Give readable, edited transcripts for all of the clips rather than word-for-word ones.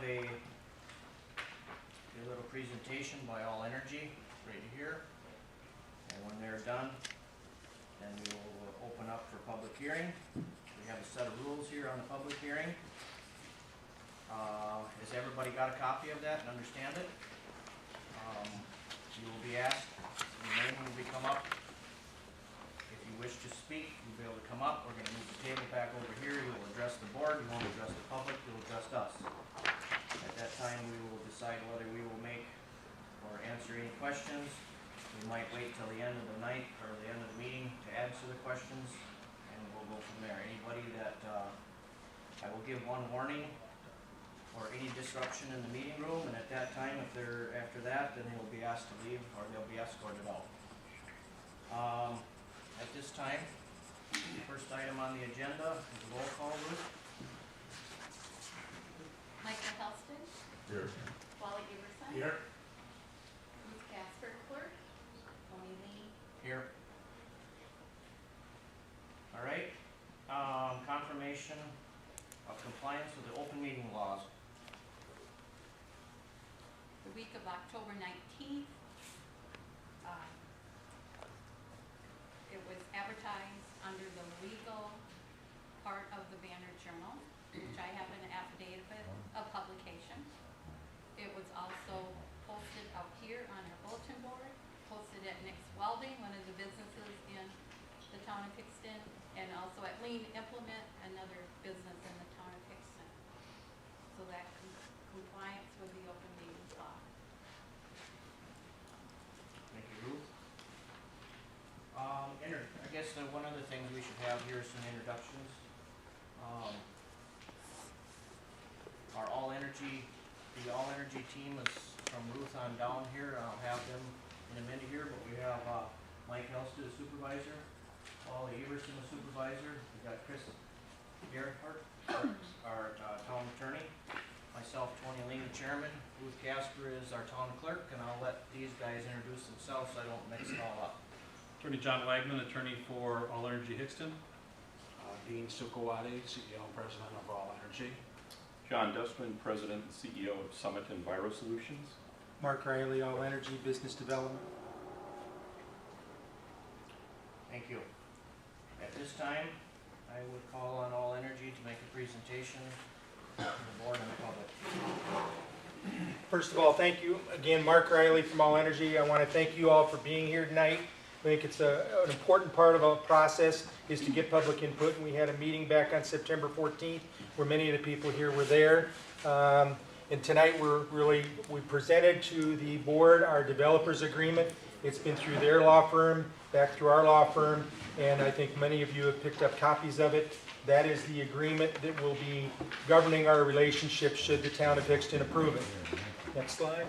have a little presentation by All Energy right here. And when they're done, then we will open up for public hearing. We have a set of rules here on the public hearing. Has everybody got a copy of that and understand it? You will be asked, your name will be come up. If you wish to speak, you'll be able to come up. We're going to move the table back over here. You will address the board. You won't address the public. You'll address us. At that time, we will decide whether we will make or answer any questions. We might wait till the end of the night or the end of the meeting to answer the questions, and we'll go from there. Anybody that I will give one warning or any disruption in the meeting room, and at that time, if they're after that, then they'll be asked to leave or they'll be escorted out. At this time, the first item on the agenda is a roll call, Ruth. Michael Hixton. Here. Wally Iverson. Here. Ruth Casper, clerk. Tony Lee. Here. All right. Confirmation of compliance with the open meeting laws. The week of October 19th, it was advertised under the legal part of the Banner Journal, which I have an affidavit of publication. It was also posted up here on our bulletin board, posted at Nick's Welding, one of the businesses in the town of Hixton, and also at Lean Implement, another business in the town of Hixton. So that compliance with the open meetings law. Thank you, Ruth. I guess one of the things we should have here is some introductions. The All Energy team is from Ruth on down here. I'll have them in a minute here, but we have Mike Helston, the supervisor, Wally Everson, the supervisor. We got Chris Gerhardt, our town attorney. Myself, Tony Lee, the chairman. Ruth Casper is our town clerk, and I'll let these guys introduce themselves so I don't mix it all up. Attorney John Wagman, attorney for All Energy Hixton. Dean Sukawati, CEO and President of All Energy. John Dustman, President and CEO of Summit Enviro Solutions. Mark Riley, All Energy Business Development. Thank you. At this time, I would call on All Energy to make a presentation to the board and the public. First of all, thank you again, Mark Riley from All Energy. I want to thank you all for being here tonight. I think it's an important part of our process is to get public input. And we had a meeting back on September 14th where many of the people here were there. And tonight we presented to the board our developers agreement. It's been through their law firm, back through our law firm, and I think many of you have picked up copies of it. That is the agreement that will be governing our relationship should the town of Hixton approve it. Next slide.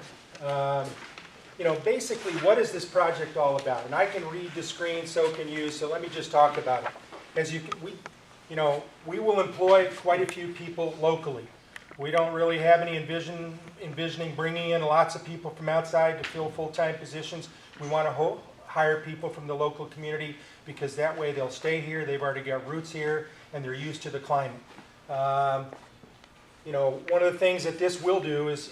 Basically, what is this project all about? And I can read the screen, so can you. So let me just talk about it. We will employ quite a few people locally. We don't really have any envisioning bringing in lots of people from outside to fill full-time positions. We want to hire people from the local community because that way they'll stay here. They've already got roots here and they're used to the climate. One of the things that this will do is,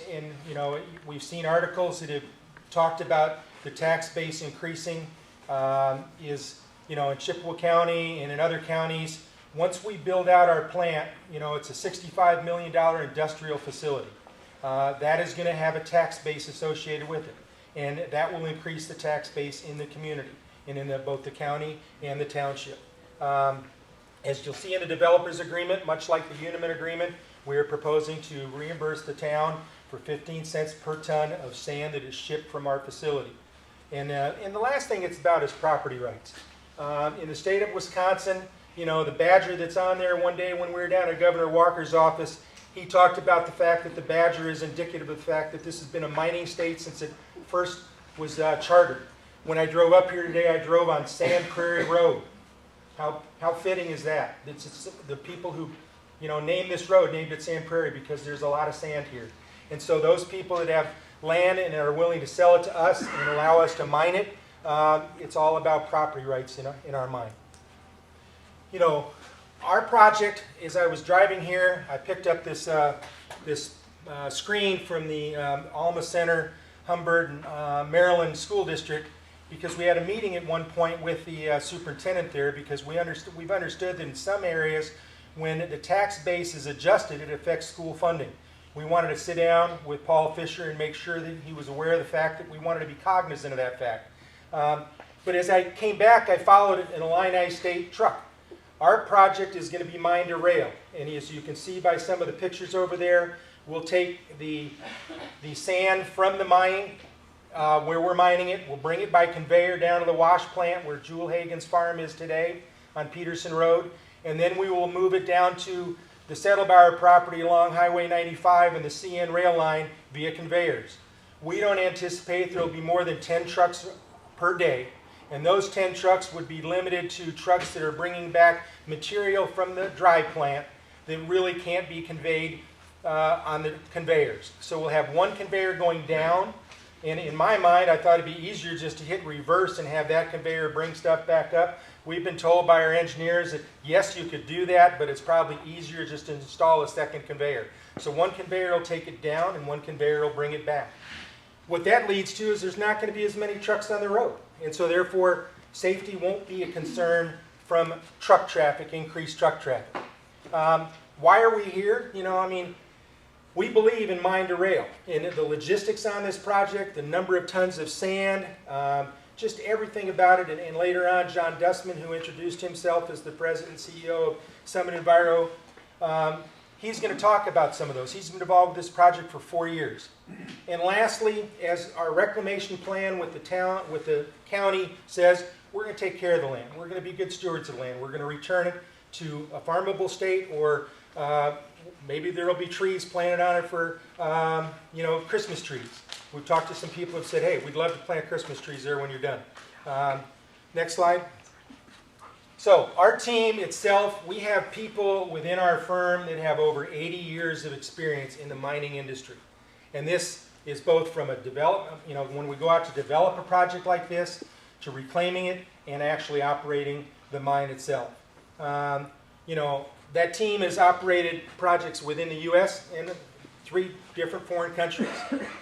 we've seen articles that have talked about the tax base increasing in Chippewa County and in other counties. Once we build out our plant, it's a $65 million industrial facility. That is going to have a tax base associated with it. And that will increase the tax base in the community and in both the county and the township. As you'll see in the developers agreement, much like the Uniman agreement, we are proposing to reimburse the town for 15 cents per ton of sand that is shipped from our facility. And the last thing it's about is property rights. In the state of Wisconsin, the badger that's on there, one day when we were down at Governor Walker's office, he talked about the fact that the badger is indicative of the fact that this has been a mining state since it first was chartered. When I drove up here today, I drove on Sand Prairie Road. How fitting is that? It's the people who named this road named it Sand Prairie because there's a lot of sand here. And so those people that have land and are willing to sell it to us and allow us to mine it, it's all about property rights in our mind. Our project, as I was driving here, I picked up this screened from the Alma Center, Humbird, and Maryland School District, because we had a meeting at one point with the superintendent there, because we've understood that in some areas, when the tax base is adjusted, it affects school funding. We wanted to sit down with Paul Fisher and make sure that he was aware of the fact that we wanted to be cognizant of that fact. But as I came back, I followed an Illini State truck. Our project is going to be mine to rail, and as you can see by some of the pictures over there, we'll take the sand from the mine where we're mining it. We'll bring it by conveyor down to the wash plant where Jewel Hagen's farm is today on Peterson Road, and then we will move it down to the Settlebauer property along Highway 95 and the CN rail line via conveyors. We don't anticipate there will be more than 10 trucks per day, and those 10 trucks would be limited to trucks that are bringing back material from the dry plant that really can't be conveyed on the conveyors. So we'll have one conveyor going down, and in my mind I thought it'd be easier just to hit reverse and have that conveyor bring stuff back up. We've been told by our engineers that yes, you could do that, but it's probably easier just to install a second conveyor. So one conveyor will take it down and one conveyor will bring it back. What that leads to is there's not going to be as many trucks on the road, and so therefore safety won't be a concern from truck traffic, increased truck traffic. Why are we here? We believe in mine to rail, and the logistics on this project, the number of tons of sand, just everything about it. And later on, John Dustman, who introduced himself as the president and CEO of Summit Enviro, he's going to talk about some of those. He's been involved with this project for 4 years. And lastly, as our reclamation plan with the county says, we're going to take care of the land. We're going to be good stewards of the land. We're going to return it to a farmable state, or maybe there will be trees planted on it for Christmas trees. We've talked to some people who have said, hey, we'd love to plant Christmas trees there when you're done. Next slide. So our team itself, we have people within our firm that have over 80 years of experience in the mining industry. And this is both from a development, when we go out to develop a project like this, to reclaiming it and actually operating the mine itself. That team has operated projects within the U.S. and 3 different foreign countries.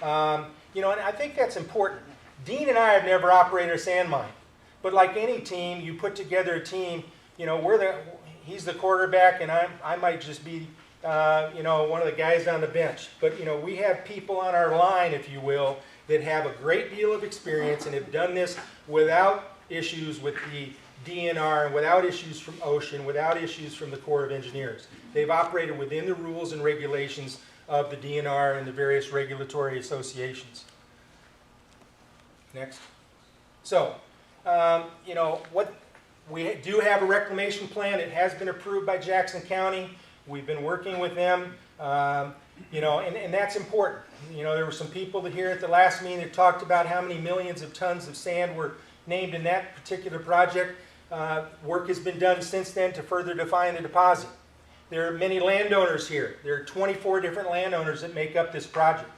And I think that's important. Dean and I have never operated a sand mine, but like any team, you put together a team. He's the quarterback, and I might just be, one of the guys on the bench. But we have people on our line, if you will, that have a great deal of experience and have done this without issues with the DNR, without issues from Ocean, without issues from the Corps of Engineers. They've operated within the rules and regulations of the DNR and the various regulatory associations. Next. So, what we do have a reclamation plan. It has been approved by Jackson County. We've been working with them, and that's important. There were some people that here at the last meeting that talked about how many millions of tons of sand were named in that particular project. Work has been done since then to further define the deposit. There are many landowners here. There are 24 different landowners that make up this project.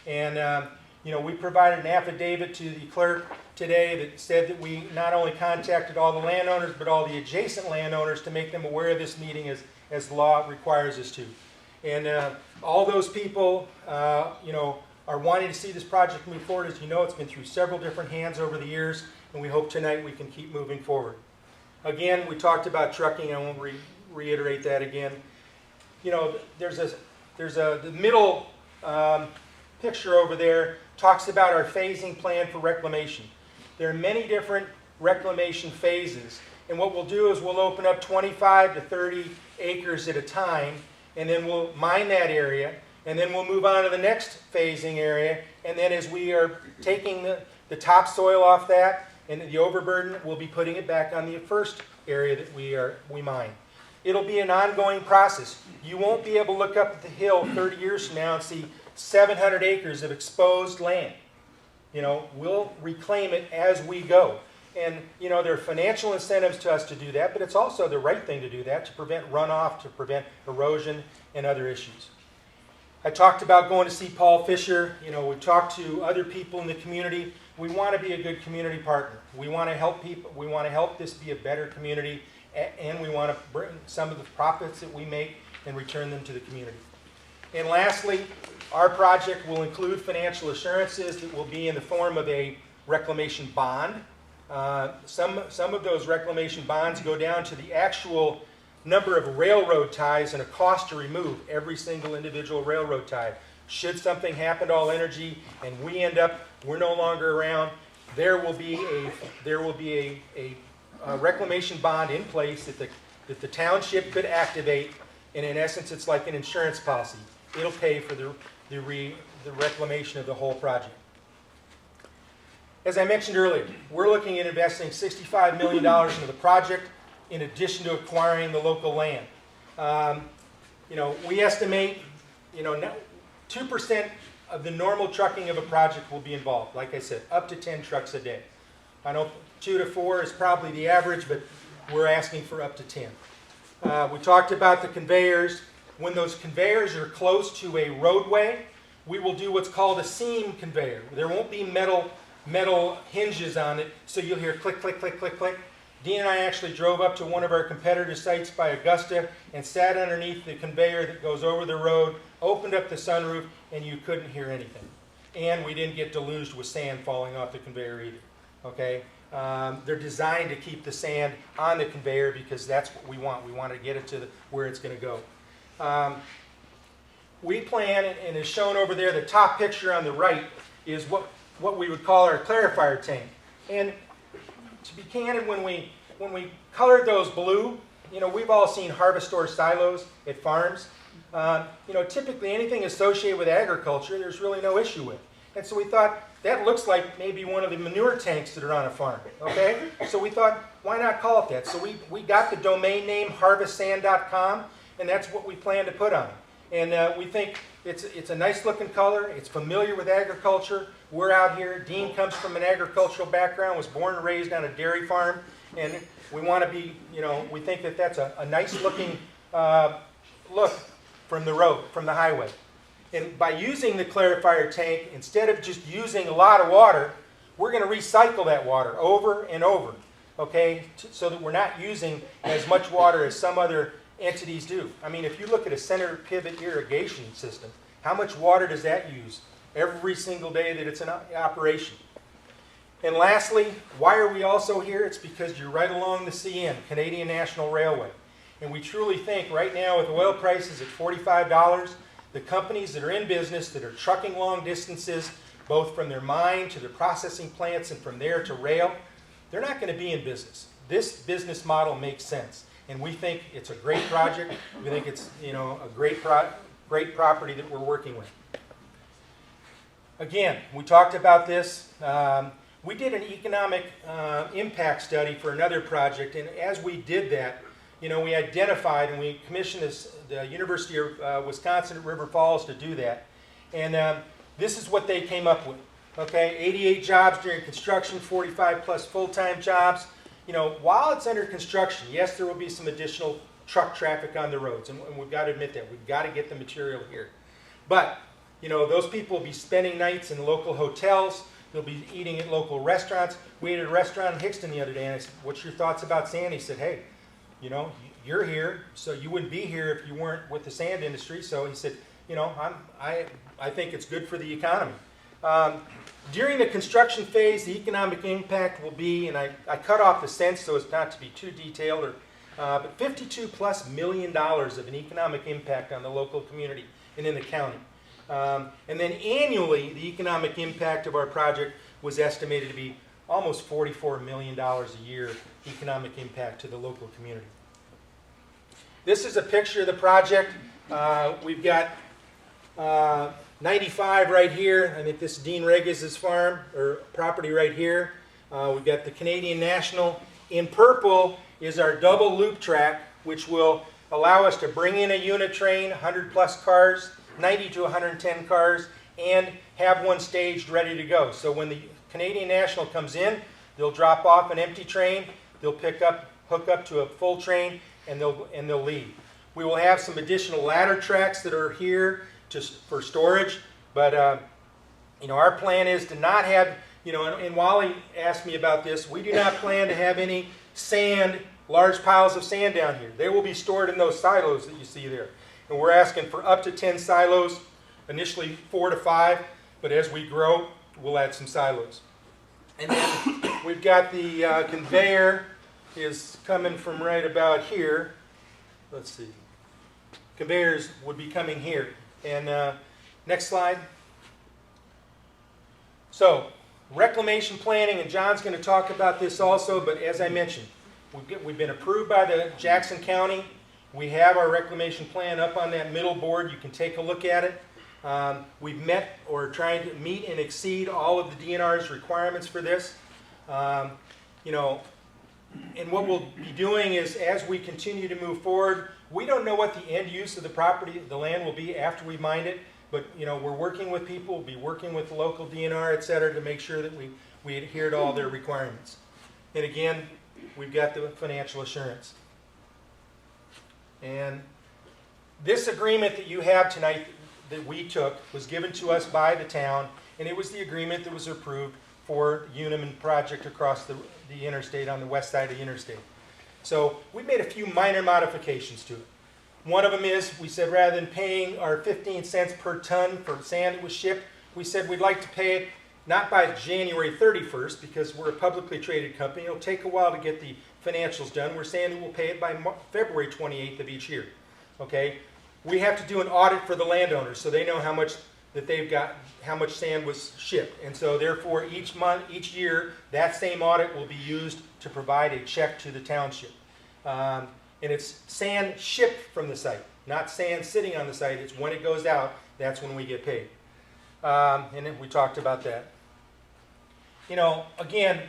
And, we provided an affidavit to the clerk today that said that we not only contacted all the landowners, but all the adjacent landowners to make them aware of this meeting as the law requires us to. And all those people, are wanting to see this project move forward. As you know, it's been through several different hands over the years, and we hope tonight we can keep moving forward. Again, we talked about trucking. I won't reiterate that again. There's the middle picture over there talks about our phasing plan for reclamation. There are many different reclamation phases, and what we'll do is we'll open up 25 to 30 acres at a time, and then we'll mine that area, and then we'll move on to the next phasing area, and then as we are taking the topsoil off that and the overburden, we'll be putting it back on the first area that we mine. It'll be an ongoing process. You won't be able to look up at the hill 30 years from now and see 700 acres of exposed land. We'll reclaim it as we go. And, there are financial incentives to us to do that, but it's also the right thing to do that, to prevent runoff, to prevent erosion and other issues. I talked about going to see Paul Fisher. We talked to other people in the community. We want to be a good community partner. We want to help people. We want to help this be a better community, and we want to bring some of the profits that we make and return them to the community. And lastly, Our project will include financial assurances that will be in the form of a reclamation bond. Some of those reclamation bonds go down to the actual number of railroad ties and a cost to remove every single individual railroad tie. Should something happen to All Energy and we're no longer around, there will be a reclamation bond in place that the township could activate, and in essence, it's like an insurance policy. It'll pay for the reclamation of the whole project. As I mentioned earlier, we're looking at investing $65 million into the project in addition to acquiring the local land. We estimate, 2% of the normal trucking of a project will be involved. Like I said, up to 10 trucks a day. I know 2 to 4 is probably the average, but we're asking for up to 10. We talked about the conveyors. When those conveyors are close to a roadway, we will do what's called a seam conveyor. There won't be metal hinges on it, so you'll hear click, click, click, click, click. Dean and I actually drove up to one of our competitor sites by Augusta and sat underneath the conveyor that goes over the road, opened up the sunroof, and you couldn't hear anything. And we didn't get deluged with sand falling off the conveyor either. Okay? They're designed to keep the sand on the conveyor because that's what we want. We want to get it to where it's going to go. We plan, and as shown over there, the top picture on the right is what we would call our clarifier tank. And to be candid, when we colored those blue, we've all seen harvestor silos at farms. Typically anything associated with agriculture, there's really no issue with. And so we thought, that looks like maybe one of the manure tanks that are on a farm, okay? So we thought, why not call it that? So we got the domain name harvestsand.com, and that's what we plan to put on it. And we think it's a nice looking color, it's familiar with agriculture. We're out here, Dean comes from an agricultural background, was born and raised on a dairy farm, and we want to be, we think that that's a nice looking look from the road, from the highway. And by using the clarifier tank, instead of just using a lot of water, we're going to recycle that water over and over, okay, so that we're not using as much water as some other entities do. I mean, if you look at a center pivot irrigation system, how much water does that use every single day that it's in operation? And lastly, why are we also here? It's because you're right along the CN, Canadian National Railway. And we truly think right now with oil prices at $45, the companies that are in business that are trucking long distances, both from their mine to their processing plants and from there to rail, they're not going to be in business. This business model makes sense. And we think it's a great project. We think it's a great property that we're working with. Again, we talked about this. We did an economic impact study for another project, and as we did that, we identified and we commissioned the University of Wisconsin at River Falls to do that. And this is what they came up with. Okay, 88 jobs during construction, 45 plus full-time jobs. While it's under construction, yes, there will be some additional truck traffic on the roads, and we've got to admit that. We've got to get the material here. But, those people will be spending nights in local hotels. They'll be eating at local restaurants. We ate at a restaurant in Hixton the other day, and I said, what's your thoughts about sand? He said, hey, you're here, so you wouldn't be here if you weren't with the sand industry. So he said, I think it's good for the economy. During the construction phase, the economic impact will be, and I cut off the cents so as not to be too detailed, but $52+ million of an economic impact on the local community and in the county. And then annually, the economic impact of our project was estimated to be almost $44 million a year economic impact to the local community. This is a picture of the project. We've got 95 right here. I think this is Dean Regis's farm or property right here. We've got the Canadian National. In purple is our double loop track, which will allow us to bring in a unit train, 100 plus cars, 90 to 110 cars, and have one staged ready to go. So when the Canadian National comes in, they'll drop off an empty train, they'll hook up to a full train, and they'll leave. We will have some additional ladder tracks that are here just for storage, but our plan is to not have, and Wally asked me about this, we do not plan to have any sand, large piles of sand down here. They will be stored in those silos that you see there. And we're asking for up to 10 silos. initially 4 to 5, but as we grow, we'll add some silos. And then we've got the conveyor is coming from right about here. Let's see. Conveyors would be coming here. And next slide. So, reclamation planning, and John's going to talk about this also, but as I mentioned, we've been approved by the Jackson County. We have our reclamation plan up on that middle board. You can take a look at it. We've met or trying to meet and exceed all of the DNR's requirements for this. You know, and what we'll be doing is, as we continue to move forward, we don't know what the end use of the property, the land will be after we mine it, but you know, we're working with people, we'll be working with the local DNR, et cetera, to make sure that we adhere to all their requirements. And again, we've got the financial assurance. And this agreement that you have tonight that we took was given to us by the town, and it was the agreement that was approved for Uniman project across the interstate on the west side of the interstate. So we made a few minor modifications to it. One of them is, we said rather than paying our 15 cents per ton for sand that was shipped, we said we'd like to pay it not by January 31st, because we're a publicly traded company. It'll take a while to get the financials done. We're saying we'll pay it by February 28th of each year. Okay? We have to do an audit for the landowners so they know how much that they've got, how much sand was shipped. And so therefore each month, each year, that same audit will be used to provide a check to the township. And it's sand shipped from the site, not sand sitting on the site. It's when it goes out, that's when we get paid. And then we talked about that. You know, again,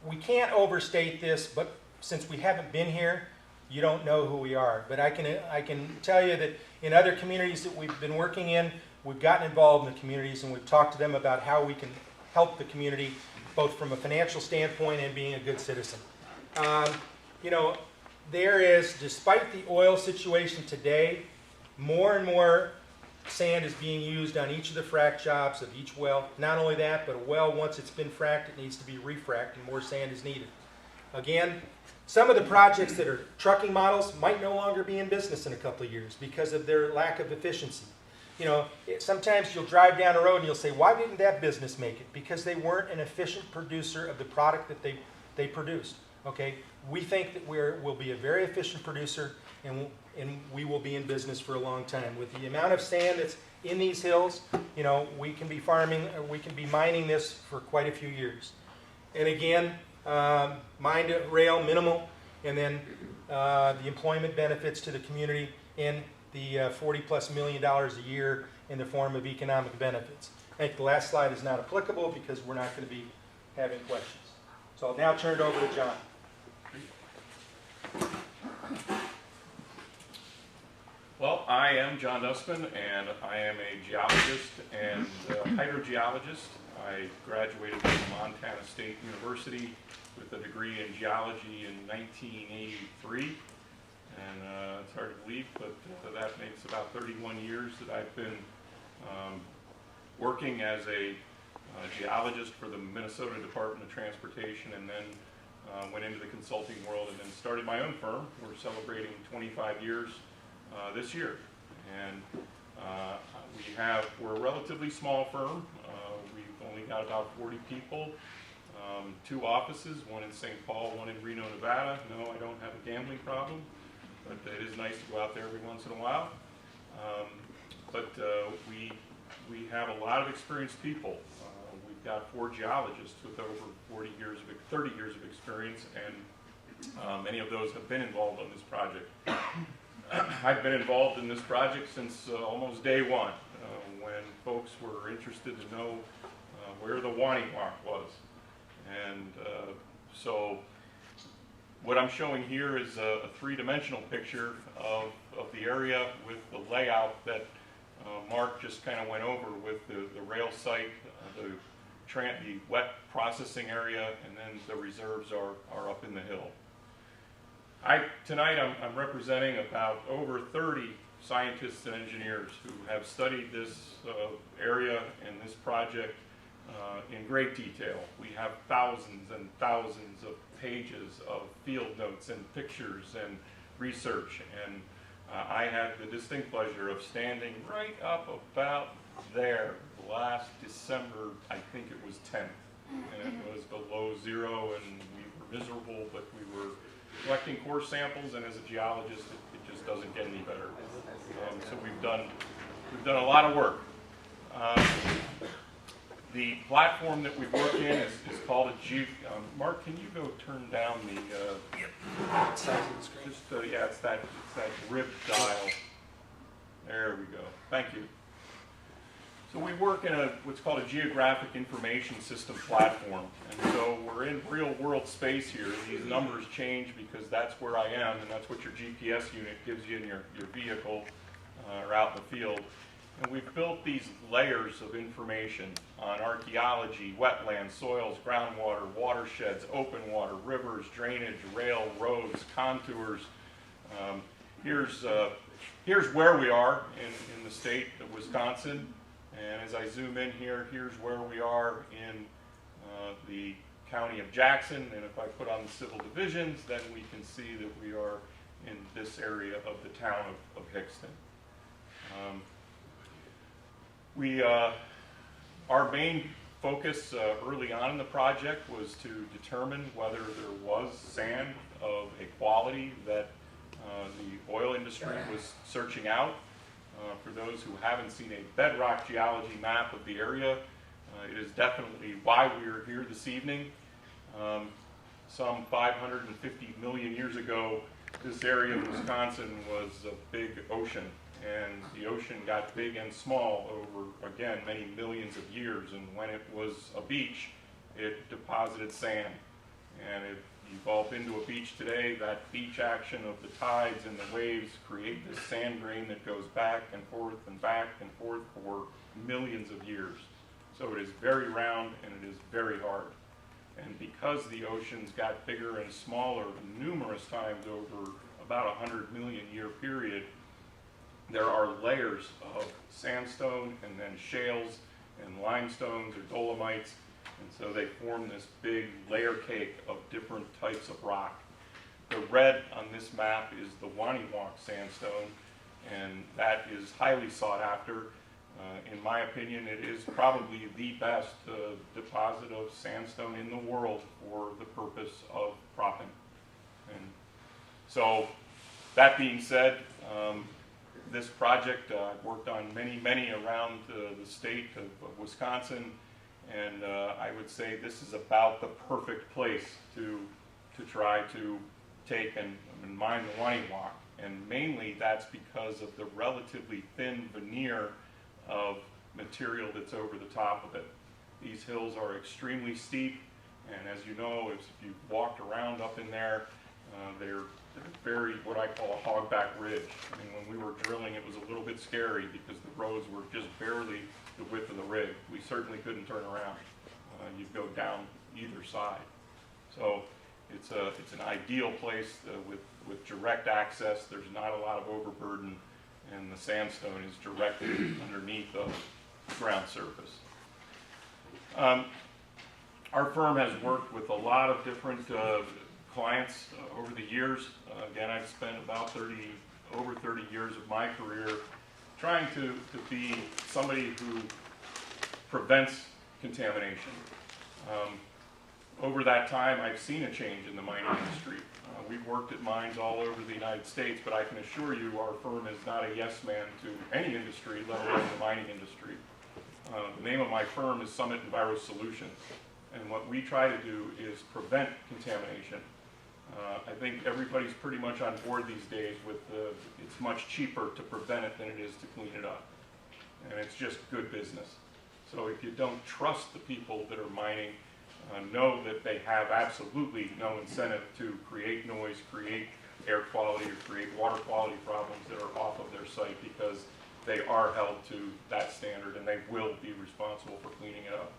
we can't overstate this, but since we haven't been here, you don't know who we are. But I can tell you that in other communities that we've been working in, we've gotten involved in the communities and we've talked to them about how we can help the community, both from a financial standpoint and being a good citizen. You know, there is, despite the oil situation today, more and more sand is being used on each of the frac jobs of each well. Not only that, but a well, once it's been fracked, it needs to be refracked and more sand is needed. Again, some of the projects that are trucking models might no longer be in business in a couple of years because of their lack of efficiency. You know, sometimes you'll drive down a road and you'll say, why didn't that business make it? Because they weren't an efficient producer of the product that they produced. Okay, we think that we'll be a very efficient producer, and we will be in business for a long time. With the amount of sand that's in these hills, you know, we can be mining this for quite a few years. And again, mine to rail, minimal, and then the employment benefits to the community and the $40+ million a year in the form of economic benefits. I think the last slide is not applicable because we're not going to be having questions. So I'll now turn it over to John. Well, I am John Dustman, and I am a geologist and hydrogeologist. I graduated from Montana State University with a degree in geology in 1983. And it's hard to believe, but that makes about 31 years that I've been working as a geologist for the Minnesota Department of Transportation, and then went into the consulting world and then started my own firm. We're celebrating 25 years this year. And we're a relatively small firm. We've only got about 40 people, 2 offices, one in St. Paul, one in Reno, Nevada. No, I don't have a gambling problem, but it is nice to go out there every once in a while. We have a lot of experienced people. We've got 4 geologists with over 30 years of experience, and many of those have been involved on this project. I've been involved in this project since almost day one, when folks were interested to know where the Wanting Rock was. And so what I'm showing here is a 3-dimensional picture of the area with the layout that Mark just kind of went over, with the rail site, the wet processing area, and then the reserves are up in the hill. Tonight I'm representing about over 30 scientists and engineers who have studied this area and this project in great detail. We have thousands and thousands of pages of field notes and pictures and research, and I had the distinct pleasure of standing right up about there last December, I think it was 10th, and it was below zero, and we were miserable, but we were collecting core samples, and as a geologist, it just doesn't get any better. So we've done a lot of work. The platform that we work in is called a Mark, can you go turn down the, it's that rib dial. There we go. Thank you. So we work in what's called a geographic information system platform. And so we're in real world space here. These numbers change because that's where I am, and that's what your GPS unit gives you in your vehicle or out in the field. And we've built these layers of information on archaeology, wetlands, soils, groundwater, watersheds, open water, rivers, drainage, rail, roads, contours. Here's where we are in the state of Wisconsin. And as I zoom in here, here's where we are in the county of Jackson. And if I put on the civil divisions, then we can see that we are in this area of the town of Hixton. Our main focus early on in the project was to determine whether there was sand of a quality that the oil industry was searching out. For those who haven't seen a bedrock geology map of the area, it is definitely why we are here this evening. Some 550 million years ago, this area of Wisconsin was a big ocean. And the ocean got big and small over, again, many millions of years. And when it was a beach, it deposited sand. And if you've all been to a beach today, that beach action of the tides and the waves create this sand grain that goes back and forth for millions of years. So it is very round and it is very hard. And because the oceans got bigger and smaller numerous times over about 100 million year period, there are layers of sandstone and then shales and limestones or dolomites, and so they form this big layer cake of different types of rock. The red on this map is the Waniwak sandstone, and that is highly sought after. In my opinion, it is probably the best deposit of sandstone in the world for the purpose of proppant. And so, that being said, this project I've worked on many around the state of Wisconsin, and I would say this is about the perfect place to try to take and mine the Waniwak. And mainly that's because of the relatively thin veneer of material that's over the top of it. These hills are extremely steep, and as you know, if you've walked around up in there, they're very, what I call a hogback ridge. I mean, when we were drilling, it was a little bit scary because the roads were just barely the width of the rig. We certainly couldn't turn around. You'd go down either side. So it's an ideal place with direct access. There's not a lot of overburden, and the sandstone is directly underneath the ground surface. Our firm has worked with a lot of different clients over the years. Again, I've spent about over 30 years of my career trying to be somebody who prevents contamination. Over that time, I've seen a change in the mining industry. We've worked at mines all over the United States, but I can assure you our firm is not a yes man to any industry, let alone the mining industry. The name of my firm is Summit Enviro Solutions, and what we try to do is prevent contamination. I think everybody's pretty much on board these days with it's much cheaper to prevent it than it is to clean it up. And it's just good business. So if you don't trust the people that are mining, know that they have absolutely no incentive to create noise, create air quality, or create water quality problems that are off of their site, because they are held to that standard and they will be responsible for cleaning it up.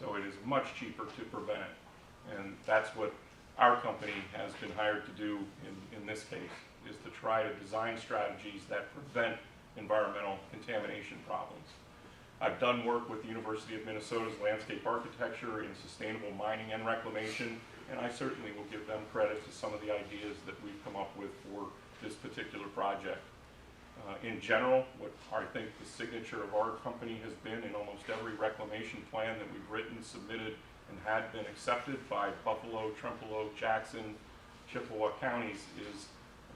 So it is much cheaper to prevent it. And that's what our company has been hired to do in this case, is to try to design strategies that prevent environmental contamination problems. I've done work with the University of Minnesota's landscape architecture in sustainable mining and reclamation, and I certainly will give them credit to some of the ideas that we've come up with for this particular project. In general, what I think the signature of our company has been in almost every reclamation plan that we've written, submitted, and had been accepted by Buffalo, Trempealeau, Jackson, Chippewa counties is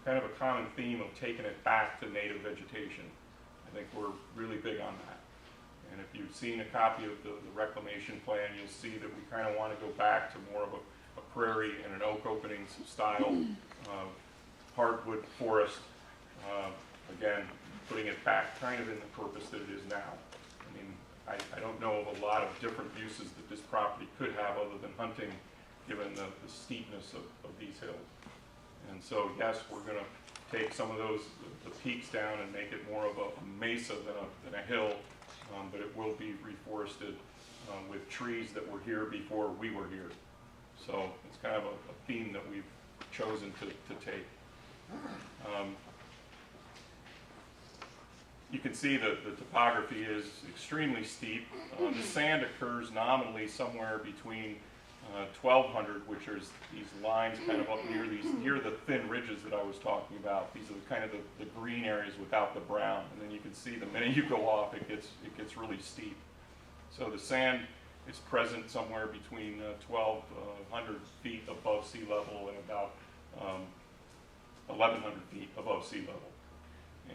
kind of a common theme of taking it back to native vegetation. I think we're really big on that. And if you've seen a copy of the reclamation plan, you'll see that we kind of want to go back to more of a prairie and an oak opening style, hardwood forest. Again, putting it back kind of in the purpose that it is now. I mean, I don't know of a lot of different uses that this property could have other than hunting, given the steepness of these hills. And so, yes, we're going to take some of those, the peaks down and make it more of a mesa than a hill, but it will be reforested with trees that were here before we were here. So it's kind of a theme that we've chosen to take. You can see that the topography is extremely steep. The sand occurs nominally somewhere between 1200, which are these lines kind of up near the thin ridges that I was talking about. These are kind of the green areas without the brown. And then you can see the minute you go off, it gets really steep. So the sand is present somewhere between 1200 feet above sea level and about 1100 feet above sea level.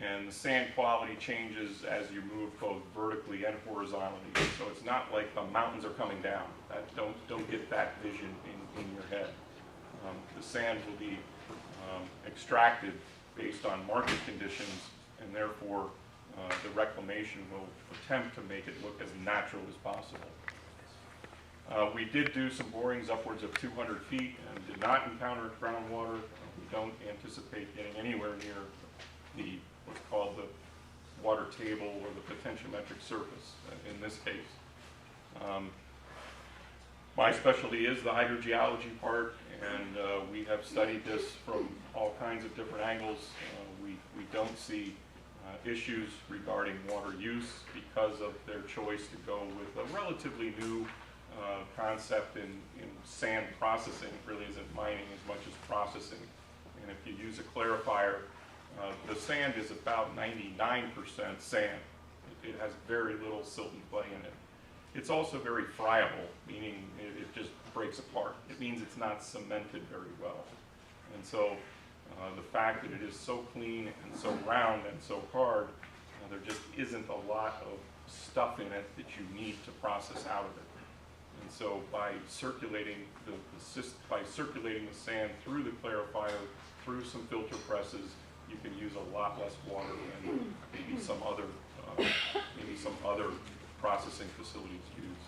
And the sand quality changes as you move both vertically and horizontally. So it's not like the mountains are coming down. Don't get that vision in your head. The sand will be extracted based on market conditions, and therefore the reclamation will attempt to make it look as natural as possible. We did do some borings upwards of 200 feet and did not encounter groundwater. We don't anticipate getting anywhere near what's called the water table or the potentiometric surface in this case. My specialty is the hydrogeology part, and we have studied this from all kinds of different angles. We don't see issues regarding water use because of their choice to go with a relatively new concept in sand processing. It really isn't mining as much as processing. And if you use a clarifier, the sand is about 99% sand. It has very little silt and clay in it. It's also very friable, meaning it just breaks apart. It means it's not cemented very well. And so the fact that it is so clean and so round and so hard, there just isn't a lot of stuff in it that you need to process out of it. And so by circulating the sand through the clarifier, through some filter presses, you can use a lot less water than maybe some other processing facilities use.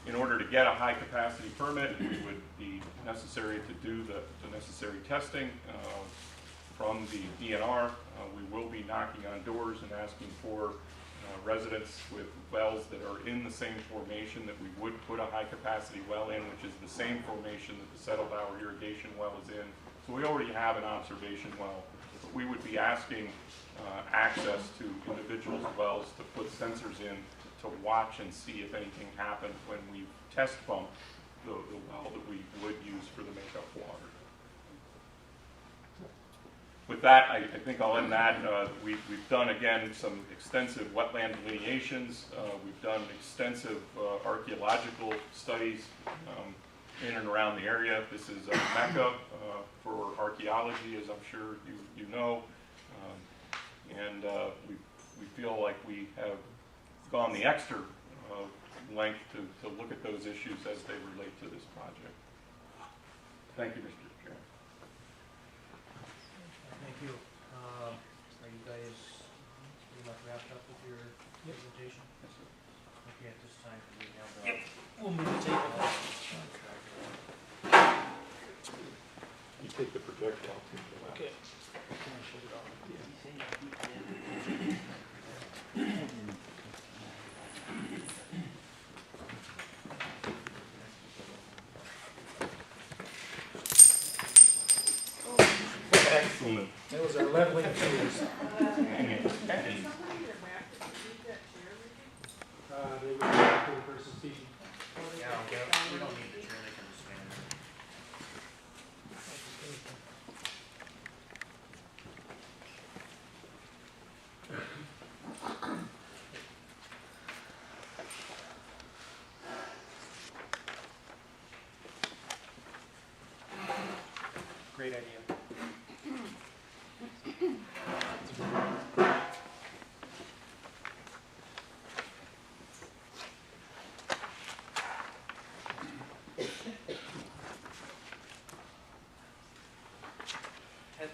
In order to get a high capacity permit, it would be necessary to do the necessary testing from the DNR. We will be knocking on doors and asking for residents with wells that are in the same formation that we would put a high capacity well in, which is the same formation that the Settlebauer irrigation well is in. So we already have an observation well, but we would be asking access to individuals' wells to put sensors in to watch and see if anything happened when we test pump the well that we would use for the makeup water. With that, I think I'll end that. We've done, again, some extensive wetland delineations. We've done extensive archaeological studies in and around the area. This is a mecca for archaeology, as I'm sure you know. And we feel like we have gone the extra length to look at those issues as they relate to this project. Thank you, Mr. Chairman. Thank you. Are you guys pretty much wrapped up with your presentation? Okay, at this time, we have we'll move the table. You take the projector off. Okay. Excellent. That was our leveling tools. They would be for the person speaking. Yeah, we don't need the chair, they can just stand there.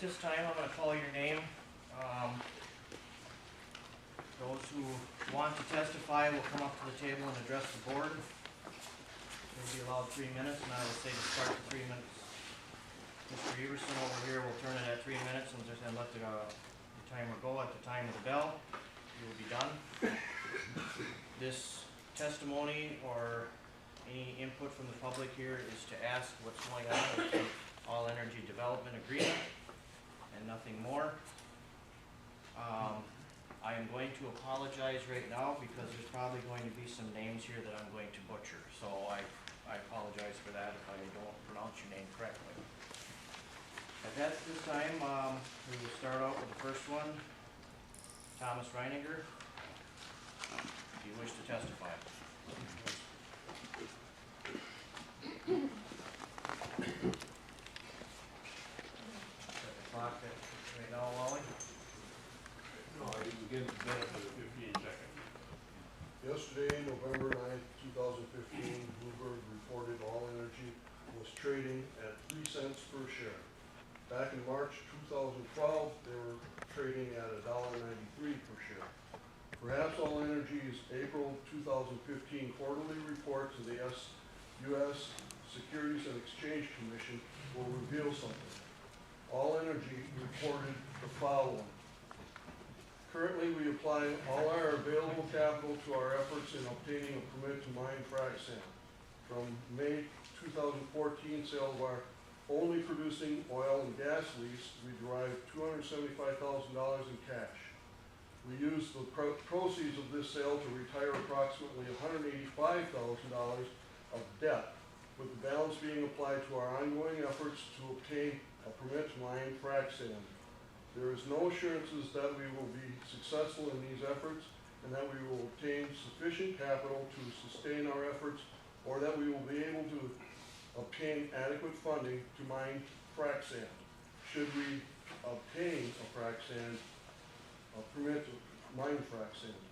this time, I'm gonna call your name. Those who want to testify will come up to the table and address the board. You'll be allowed 3 minutes, and I will say to start the 3 minutes. Mr. Everson over here will turn it at 3 minutes and just let the timer go. At the time of the bell, you will be done. This testimony or any input from the public here is to ask what's going on with the All Energy Development Agreement and nothing more. I am going to apologize right now because there's probably going to be some names here that I'm going to butcher. So I apologize for that if I don't pronounce your name correctly. At this time, we will start out with the first one, Thomas Reininger. Do you wish to testify? Set the clock right now, Wally. No, I begin the minute with 15 seconds. Yesterday, November 9th, 2015, Bloomberg reported All Energy was trading at 3 cents per share. Back in March 2012, they were trading at $1.93 per share. Perhaps All Energy's April 2015 quarterly report to the U.S. Securities and Exchange Commission will reveal something. All Energy reported the following. Currently, we apply all our available capital to our efforts in obtaining a permit to mine frac sand. From May 2014 sale of our only producing oil and gas lease, we derived $275,000 in cash. We used the proceeds of this sale to retire approximately $185,000 of debt, with the balance being applied to our ongoing efforts to obtain a permit to mine frac sand. There is no assurances that we will be successful in these efforts and that we will obtain sufficient capital to sustain our efforts or that we will be able to obtain adequate funding to mine frac sand. Should we obtain a permit to mine frac sand,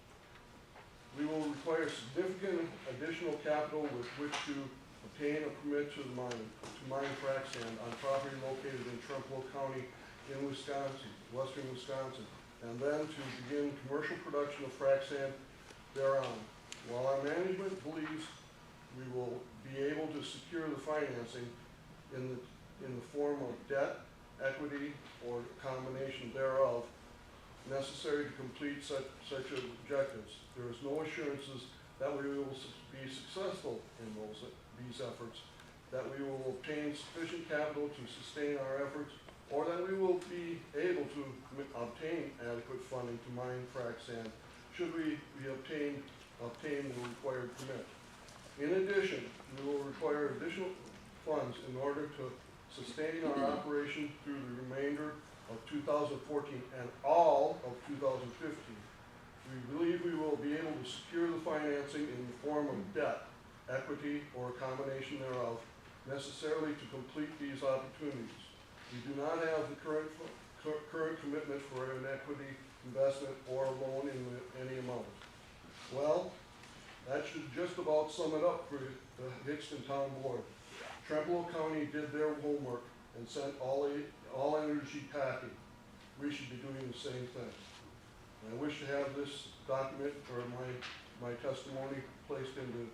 we will require significant additional capital with which to obtain a permit to mine frac sand on property located in Trumpeau County in Wisconsin, western Wisconsin, and then to begin commercial production of frac sand thereon. While our management believes we will be able to secure the financing in the form of debt, equity, or a combination thereof necessary to complete such objectives, there is no assurances that we will be successful in these efforts, that we will obtain sufficient capital to sustain our efforts, or that we will be able to obtain adequate funding to mine frac sand should we obtain the required permit. In addition, we will require additional funds in order to sustain our operation through the remainder of 2014 and all of 2015. We believe we will be able to secure the financing in the form of debt, equity, or a combination thereof necessarily to complete these opportunities. We do not have the current commitment for an equity investment or a loan in any amount. Well, that should just about sum it up for the Hixton Town Board. Trumpeau County did their homework and sent all energy packing. We should be doing the same thing. And I wish to have this document or my testimony placed into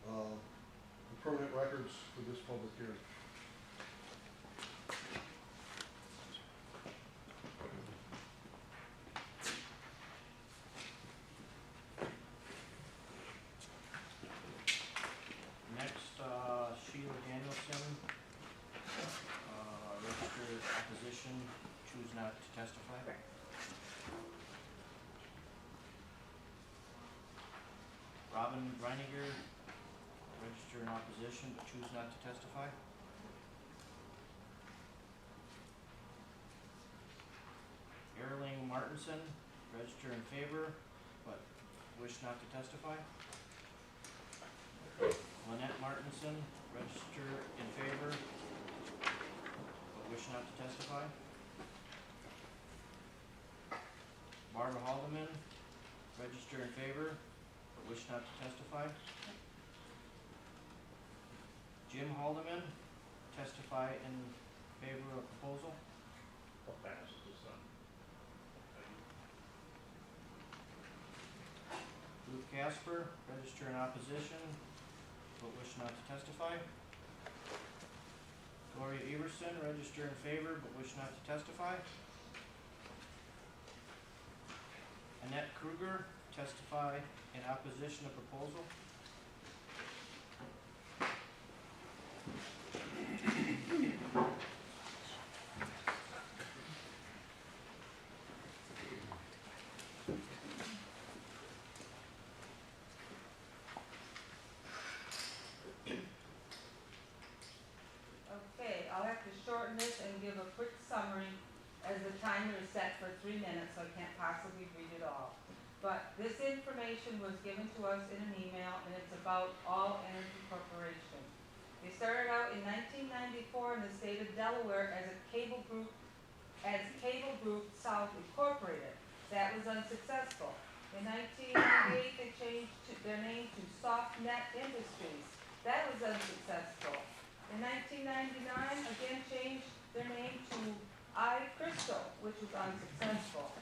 the permanent records for this public hearing. Choose not to testify. Robin Reininger, register in opposition but choose not to testify. Erling Martinson, register in favor but wish not to testify. Lynette Martinson, register in favor but wish not to testify. Barbara Haldeman, register in favor, but wish not to testify. Jim Haldeman, testify in favor of proposal. I'll pass at this time. Ruth Casper, register in opposition, but wish not to testify. Gloria Everson, register in favor, but wish not to testify. Annette Kruger, testify in opposition to proposal. Okay, I'll have to shorten this and give a quick summary as the timer is set for 3 minutes, so I can't possibly read it all. But this information was given to us in an email, and it's about All Energy Corporation. They started out in 1994 in the state of Delaware as Cable Group South Incorporated. That was unsuccessful. In 1998, they changed their name to SoftNet Industries. That was unsuccessful. In 1999, again changed their name to iCrystal, which was unsuccessful.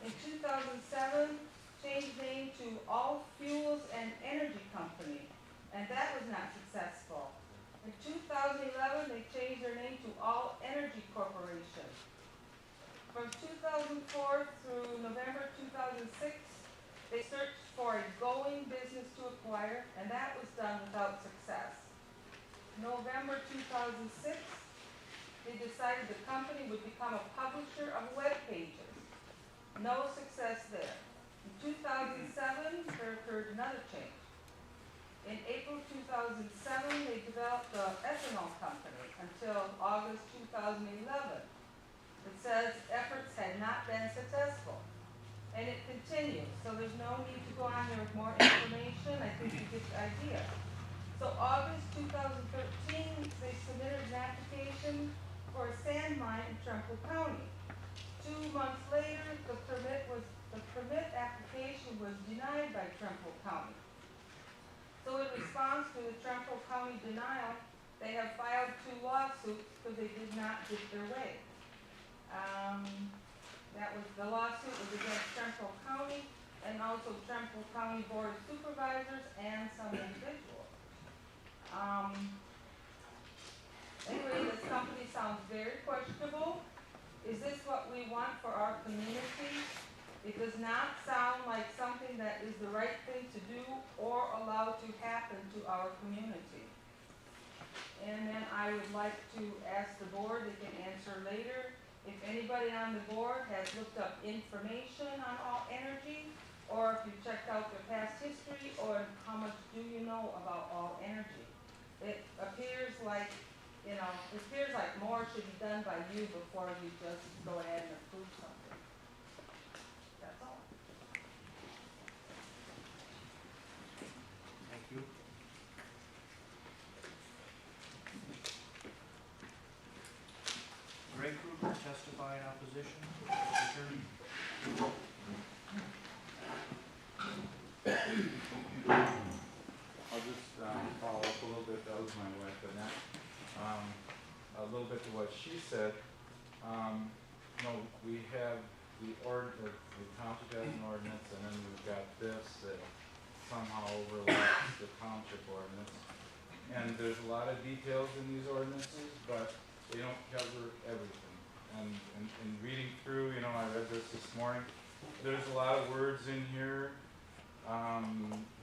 In 2007, changed name to All Fuels and Energy Company, and that was not successful. In 2011, they changed their name to All Energy Corporation. From 2004 through November 2006, they searched for a going business to acquire, and that was done without success. November 2006, they decided the company would become a publisher of web pages. No success there. In 2007, there occurred another change. In April 2007, they developed the ethanol company until August 2011. It says efforts had not been successful. And it continues, so there's no need to go on there with more information. I think you get the idea. So August 2013, they submitted an application for a sand mine in Trumbull County. 2 months later, the permit application was denied by Trumbull County. So in response to the Trumbull County denial, they have filed 2 lawsuits because they did not get their way. The lawsuit was against Trumbull County and also Trumbull County Board of Supervisors and some individuals. Anyway, this company sounds very questionable. Is this what we want for our community? It does not sound like something that is the right thing to do or allow to happen to our community. And then I would like to ask the board, they can answer later, if anybody on the board has looked up information on All Energy, or if you checked out their past history, or how much do you know about All Energy. It appears like, more should be done by you before you just go ahead and approve something. That's all. Thank you. Greg Kruger, testify in opposition. Attorney. I'll just follow up a little bit. That was my wife, but not a little bit to what she said. We have the township has an ordinance, and then we've got this that somehow overlaps the township ordinance. And there's a lot of details in these ordinances, but they don't cover everything. And in reading through, I read this morning, there's a lot of words in here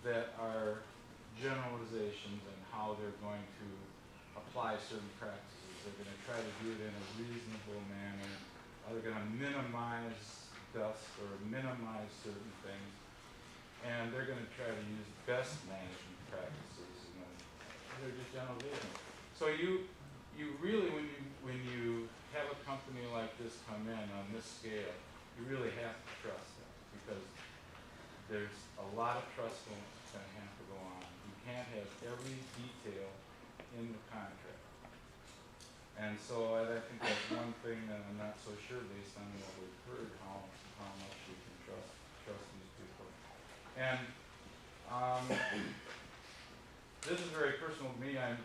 that are generalizations and how they're going to apply certain practices. They're going to try to do it in a reasonable manner. They're going to minimize dust or minimize certain things. And they're going to try to use best management practices. And they're just generalizations. So you really, when you have a company like this come in on this scale, you really have to trust them, because there's a lot of trust going to have to go on. You can't have every detail in the contract. And so I think that's one thing that I'm not so sure based on what we've heard, how much you can trust these people. And this is very personal to me. I'm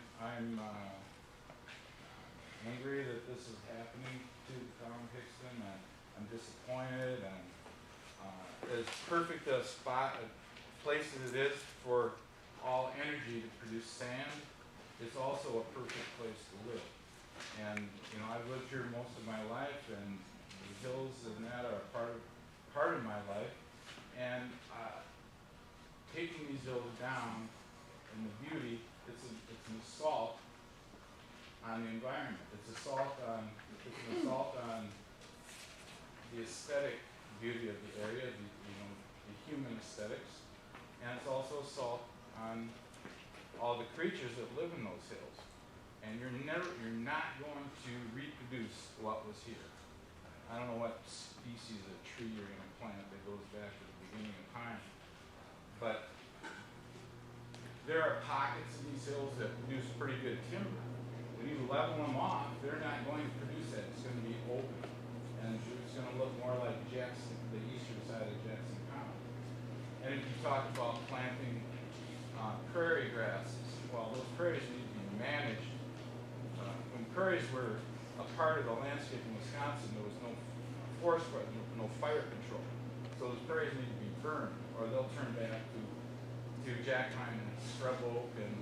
angry that this is happening to the town of Hixton, and I'm disappointed, and as perfect a spot, a place as it is for all energy to produce sand, it's also a perfect place to live. And, you know, I've lived here most of my life, and the hills and that are part of my life, and taking these hills down and the beauty, it's an assault on the environment. It's an assault on the aesthetic beauty of the area, the human aesthetics, and it's also assault on all the creatures that live in those hills. And you're not going to reproduce what was here. I don't know what species of tree you're going to plant that goes back to the beginning of time, but there are pockets of these hills that produce pretty good timber. When you level them off, they're not going to produce that. It's going to be open, and it's going to look more like Jackson, the eastern side of Jackson County. And if you talk about planting prairie grasses, well, those prairies need to be managed. When prairies were a part of the landscape in Wisconsin, there was no forest fire, no fire control. So those prairies need to be burned, or they'll turn back to jack pine and scrub oak, and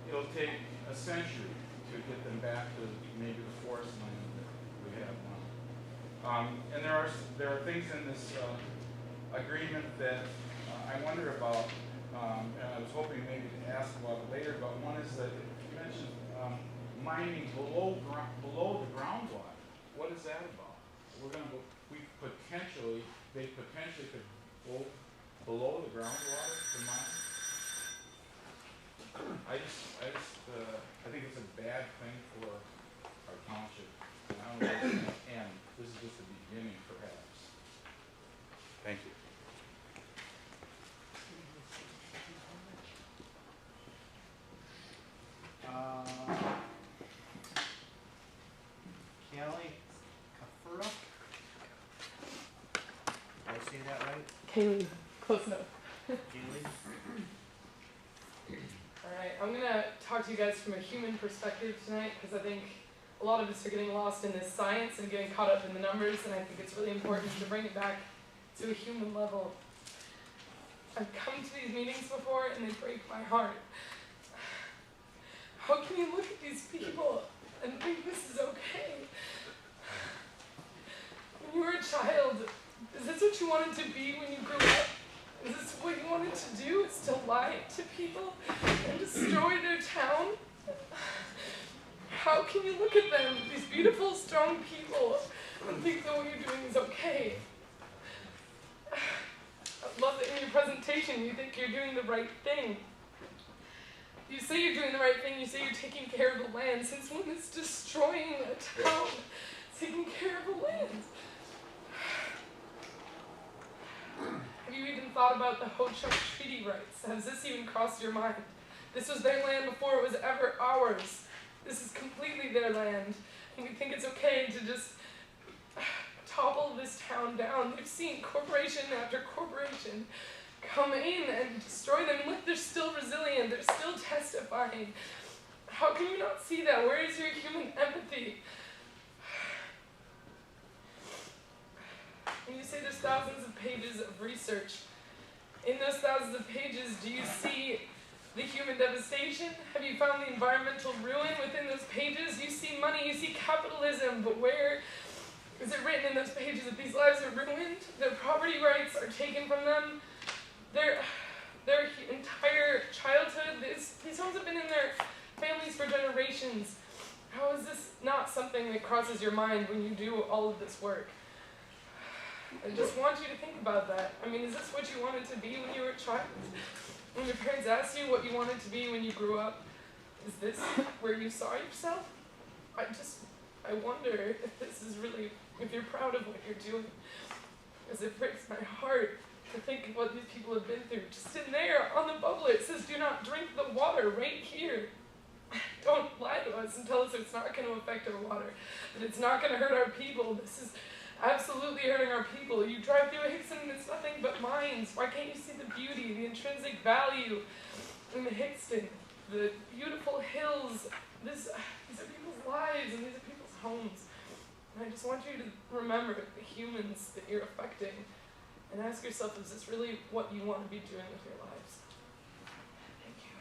it'll take a century to get them back to maybe the forest land that we have now. And there are things in this agreement that I wonder about, and I was hoping maybe to ask about it later, but one is that you mentioned mining below the groundwater. What is that about? They potentially could go below the groundwater to mine. I think it's a bad thing for our township. And I don't know where it's going to end. This is just the beginning, perhaps. Thank you. Kelly Kafura? Did I say that right? Kaylee, close enough. Kaylee? Alright, I'm gonna talk to you guys from a human perspective tonight because I think a lot of us are getting lost in this science and getting caught up in the numbers, and I think it's really important to bring it back to a human level. I've come to these meetings before and they break my heart. How can you look at these people and think this is okay? When you were a child, is this what you wanted to be when you grew up? Is this what you wanted to do? Is to lie to people and destroy their town? How can you look at them, these beautiful, strong people, and think that what you're doing is okay? I love that in your presentation you think you're doing the right thing. You say you're doing the right thing, you say you're taking care of the land. Since when is destroying a town taking care of the land? Have you even thought about the Ho-Chunk Treaty rights? Has this even crossed your mind? This was their land before it was ever ours. This is completely their land. And we think it's okay to just topple this town down. They've seen corporation after corporation come in and destroy them. Look, they're still resilient. They're still testifying. How can you not see that? Where is your human empathy? And you say there's thousands of pages of research. In those thousands of pages, do you see the human devastation? Have you found the environmental ruin within those pages? You see money, you see capitalism, but where is it written in those pages that these lives are ruined? Their property rights are taken from them. Their entire childhood, these homes have been in their families for generations. How is this not something that crosses your mind when you do all of this work? I just want you to think about that. I mean, is this what you wanted to be when you were a child? When your parents asked you what you wanted to be when you grew up, is this where you saw yourself? I wonder if this is really, if you're proud of what you're doing. Because it breaks my heart to think of what these people have been through. Just in there on the bubble, it says, do not drink the water right here. Don't lie to us and tell us it's not going to affect our water, that it's not going to hurt our people. This is absolutely hurting our people. You drive through Hixton and it's nothing but mines. Why can't you see the beauty, the intrinsic value in the Hixton, the beautiful hills these are people's lives and these are people's homes. And I just want you to remember the humans that you're affecting and ask yourself, is this really what you want to be doing with your lives? Thank you.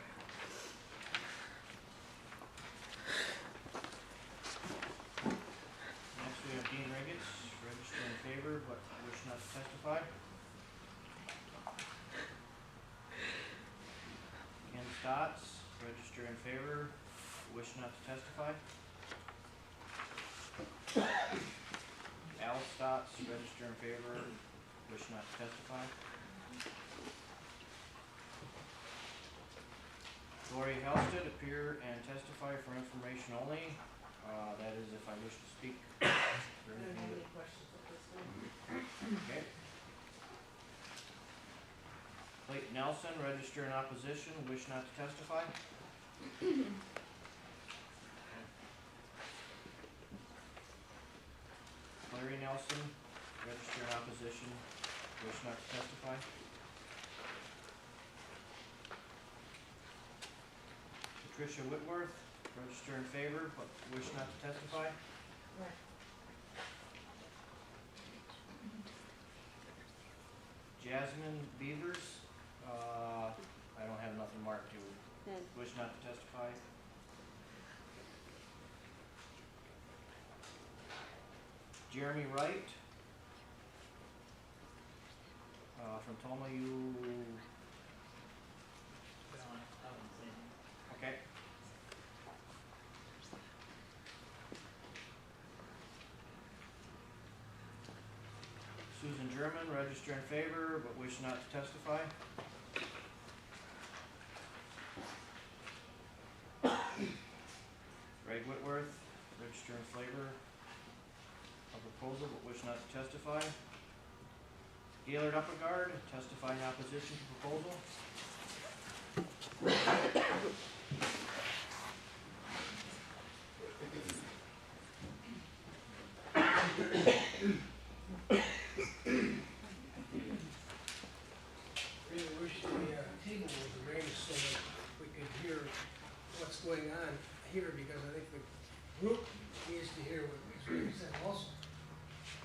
Next, we have Dean Riggets, register in favor, but wish not to testify. Ken Stotts, register in favor, wish not to testify. Al Stotts, register in favor, wish not to testify. Gloria Halsted, appear and testify for information only. That is if I wish to speak. for anything that- questions at this time. Okay. Clayton Nelson, register in opposition, wish not to testify. Larry Nelson, register in opposition, wish not to testify. Patricia Whitworth, register in favor, but wish not to testify. Right. Jasmine Beavers, I don't have nothing marked to, wish not to testify. Jeremy Wright, from Toma, you, okay. Susan German, register in favor, but wish not to testify. Greg Whitworth, register in favor of proposal, but wish not to testify. Gaylord Uppegard, testify in opposition to proposal. Really wish the table was arranged so that we could hear what's going on here, because I think the group needs to hear what is being said also.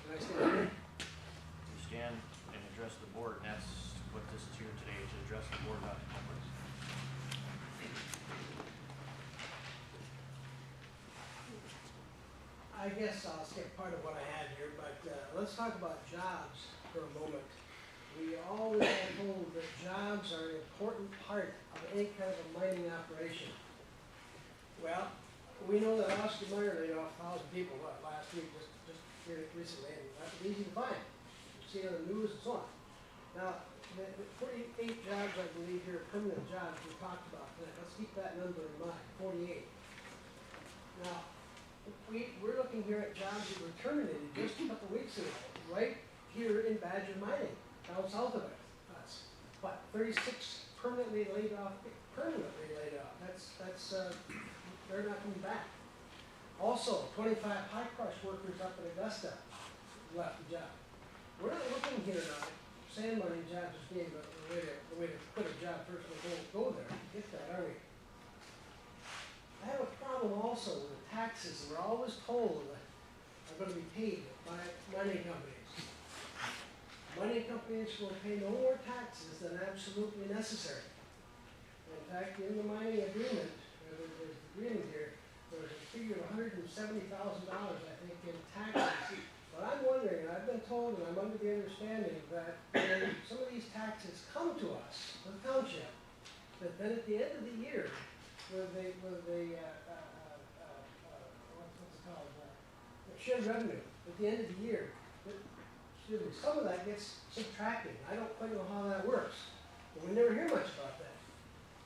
Can I stand here? You stand and address the board, and that's what this is here today, to address the board, not the public. I guess I'll skip part of what I had here, but let's talk about jobs for a moment. We always are told that jobs are an important part of any kind of a mining operation. Well, we know that Oscar Mayer laid off 1,000 people, last week, just here recently, and that was easy to find. You see it on the news and so on. Now, the 48 jobs, I believe, here, permanent jobs we talked about tonight. Let's keep that number in mind, 48. Now, we're looking here at jobs that were terminated just a couple weeks ago, right here in Badger Mining, down south of us. But 36 permanently laid off, That's they're not coming back. Also, 25 high crush workers up in Augusta left the job. We're not looking here now, sand mining jobs as being the way to put a job first and go there. Get that, are we? I have a problem also with the taxes. We're always told that are going to be paid by mining companies. Mining companies will pay no more taxes than absolutely necessary. In fact, in the mining agreement, there's an agreement here, there's a figure of $170,000, I think, in taxes. But I'm wondering, and I've been told, and I'm under the understanding that when some of these taxes come to us, the township, that then at the end of the year, what's it called, shared revenue, at the end of the year, some of that gets subtracted. I don't quite know how that works, but we never hear much about that.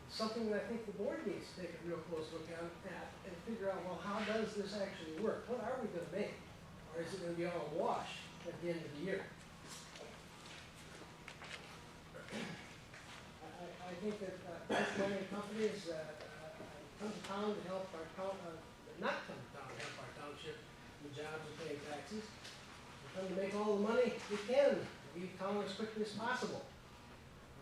It's something that I think the board needs to take a real close look at and figure out, well, how does this actually work? What are we going to make? Or is it going to be all a wash at the end of the year? I think that mining companies come to town to help our not come to town to help our township with jobs and paying taxes. We come to make all the money we can to leave town as quickly as possible.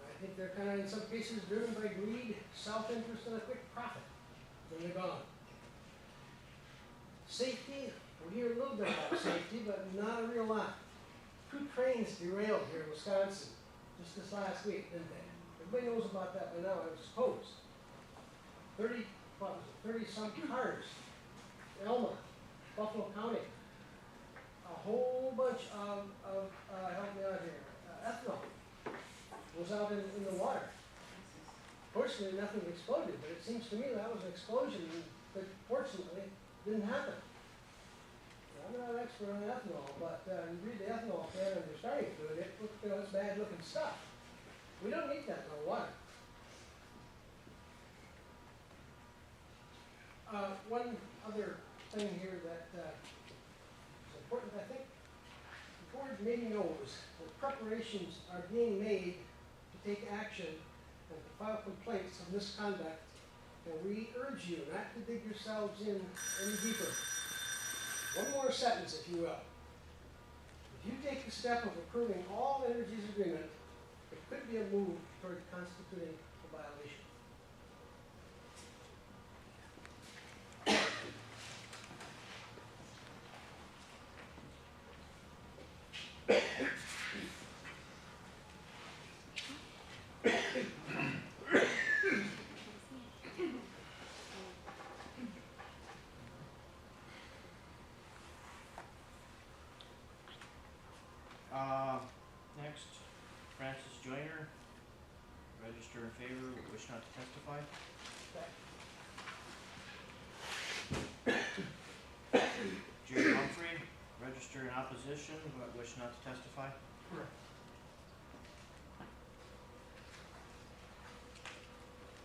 I think they're kind of, in some cases, driven by greed, self-interest, and a quick profit. Then they're gone. Safety, we hear a little bit about safety, but not a real lot. 2 trains derailed here in Wisconsin just this last week, didn't they? Everybody knows about that by now, I suppose. 30-some cars, Elma, Buffalo County. A whole bunch of help me out here, ethanol was out in the water. Fortunately, nothing exploded, but it seems to me that was an explosion that fortunately didn't happen. I'm not an expert on ethanol, but you read the ethanol can and you're starting to, and it's bad looking stuff. We don't need that in our water. One other thing here that is important, I think the board maybe knows that preparations are being made to take action and to file complaints of misconduct, and we urge you not to dig yourselves in any deeper. One more sentence, if you will. If you take the step of approving all Energy's agreement, it could be a move toward constituting a violation. Next, Francis Joyner, register in favor, but wish not to testify. Jerry Humphrey, register in opposition, but wish not to testify.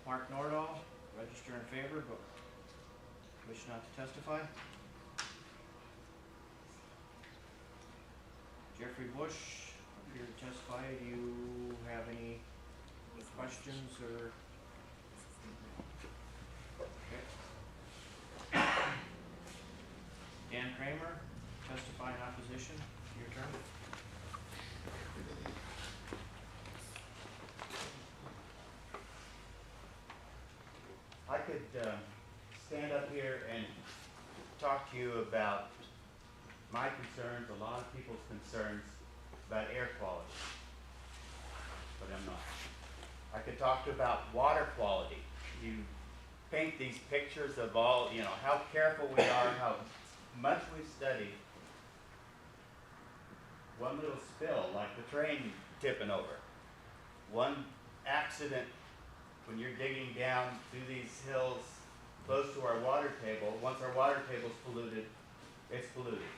Mark Nordahl, register in favor, but wish not to testify. Jeffrey Bush, here to testify. Do you have any questions or? Okay. Dan Kramer, testify in opposition. Your turn. I could stand up here and talk to you about my concerns, a lot of people's concerns about air quality, but I'm not. I could talk to you about water quality. You paint these pictures of all, how careful we are, how much we study. One little spill, like the train tipping over. One accident when you're digging down through these hills close to our water table. Once our water table's polluted, it's polluted.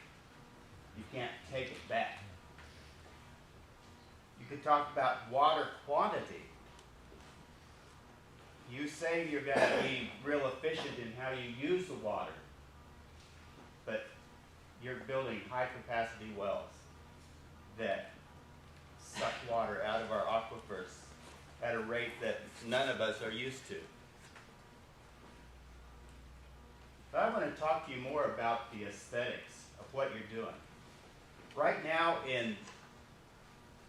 You can't take it back. You could talk about water quantity. You say you're going to be real efficient in how you use the water, but you're building high-capacity wells that suck water out of our aquifers at a rate that none of us are used to. But I want to talk to you more about the aesthetics of what you're doing. Right now, in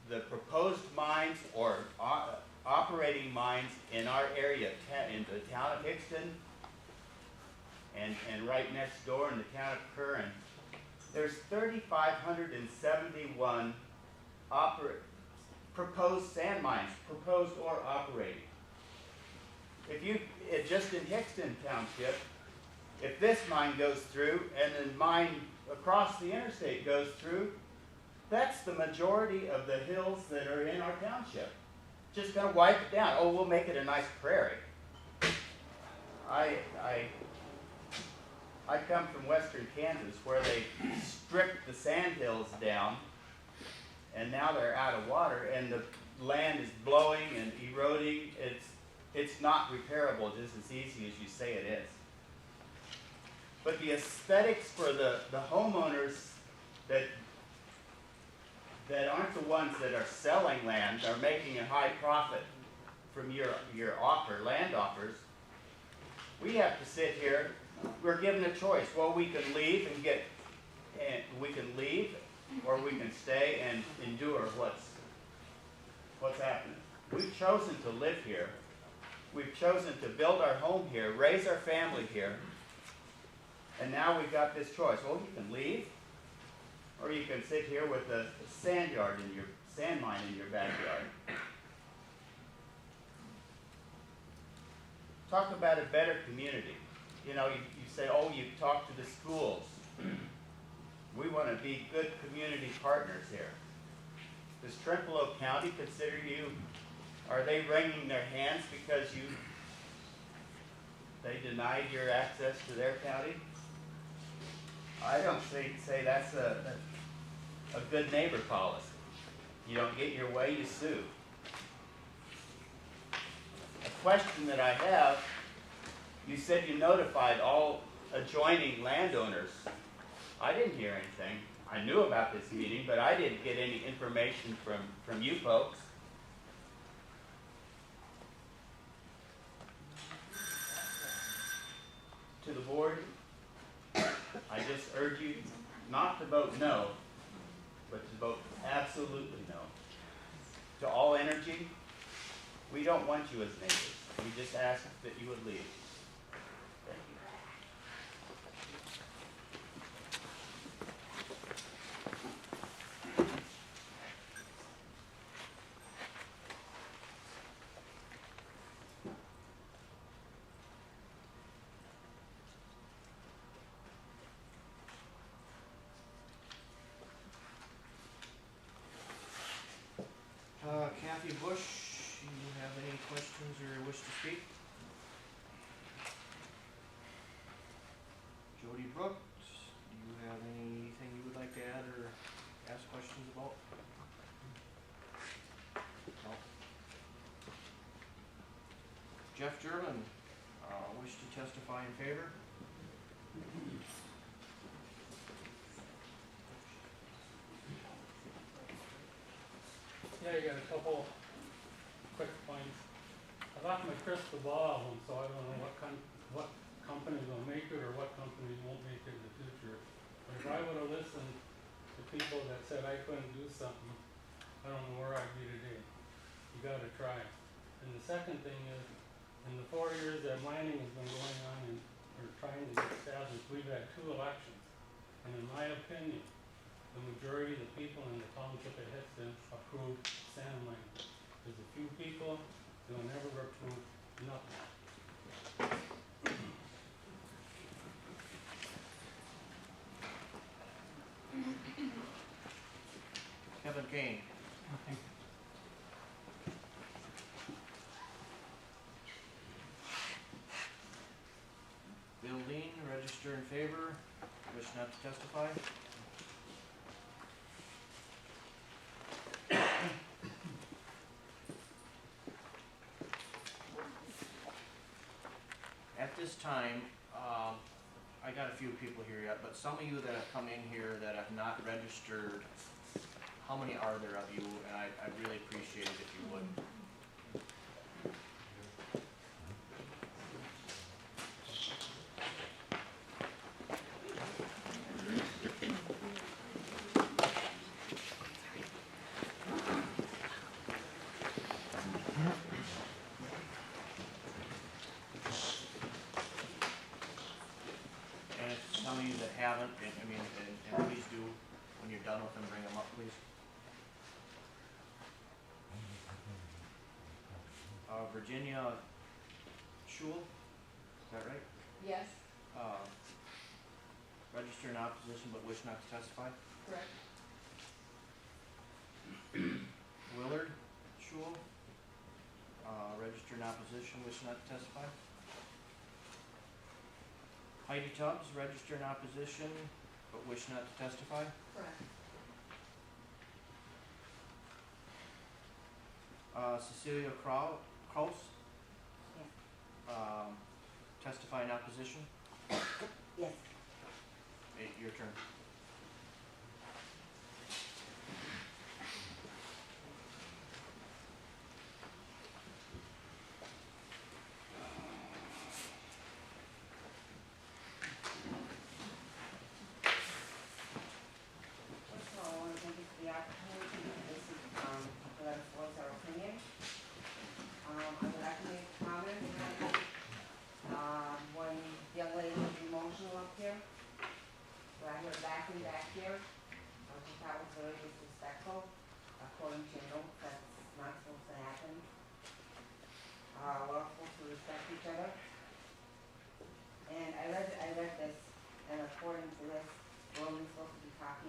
the proposed mines or operating mines in our area, in the town of Hixton, and right next door in the town of Curran, there's 3,571 proposed sand mines, proposed or operating. If you, just in Hixton Township, if this mine goes through and the mine across the interstate goes through, that's the majority of the hills that are in our township. Just gonna wipe it down. Oh, we'll make it a nice prairie. I come from western Kansas where they stripped the sand hills down and now they're out of water and the land is blowing and eroding. It's not repairable just as easy as you say it is. But the aesthetics for the homeowners that aren't the ones that are selling land, are making a high profit from your land offers, we have to sit here, we're given a choice. Well, we can leave or we can stay and endure what's happening. We've chosen to live here. We've chosen to build our home here, raise our family here. And now we've got this choice. Well, you can leave, or you can sit here with a sand mine in your backyard. Talk about a better community. You know, you say, oh, you talk to the schools. We want to be good community partners here. Does Trempealeau County consider you, are they wringing their hands because they denied your access to their county? I don't say that's a good neighbor policy. You don't get your way, you sue. A question that I have, you said you notified all adjoining landowners. I didn't hear anything. I knew about this meeting, but I didn't get any information from you folks. To the board, I just urge you not to vote no, but to vote absolutely no. To All Energy, we don't want you as neighbors. We just ask that you would leave. Thank you. Kathy Bush, do you have any questions or wish to speak? Jody Brooks, do you have anything you would like to add or ask questions about? No. Jeff German, wish to testify in favor? Yeah, I got a couple quick points. I lost my crystal ball home, so I don't know what companies will make it or what companies won't make it in the future. But if I would have listened to people that said I couldn't do something, I don't know where I'd be today. You gotta try. And the second thing is, in the 4 years that mining has been going on and we're trying to get established, we've had 2 elections. And in my opinion, the majority of the people in the township of Hixton approved sand mining. There's a few people who will never approve nothing. Kevin Kane. Bill Lean, register in favor, wish not to testify. At this time, I got a few people here yet, but some of you that have come in here that have not registered, how many are there of you? And I'd really appreciate it if you would. And if some of you that haven't, and please do, when you're done with them, bring them up, please. Virginia Schul, is that right? Yes, Register in opposition but wish not to testify. correct. Willard Schul, register in opposition, wish not to testify. Heidi Tubbs, register in opposition but wish not to testify. Correct. Cecilia Kraus, Yes. testify in opposition. Yes. Hey, your turn. First of all, I want to thank you for the opportunity to listen, to let us voice our opinion. I would like to make a comment. One young lady was emotional up here.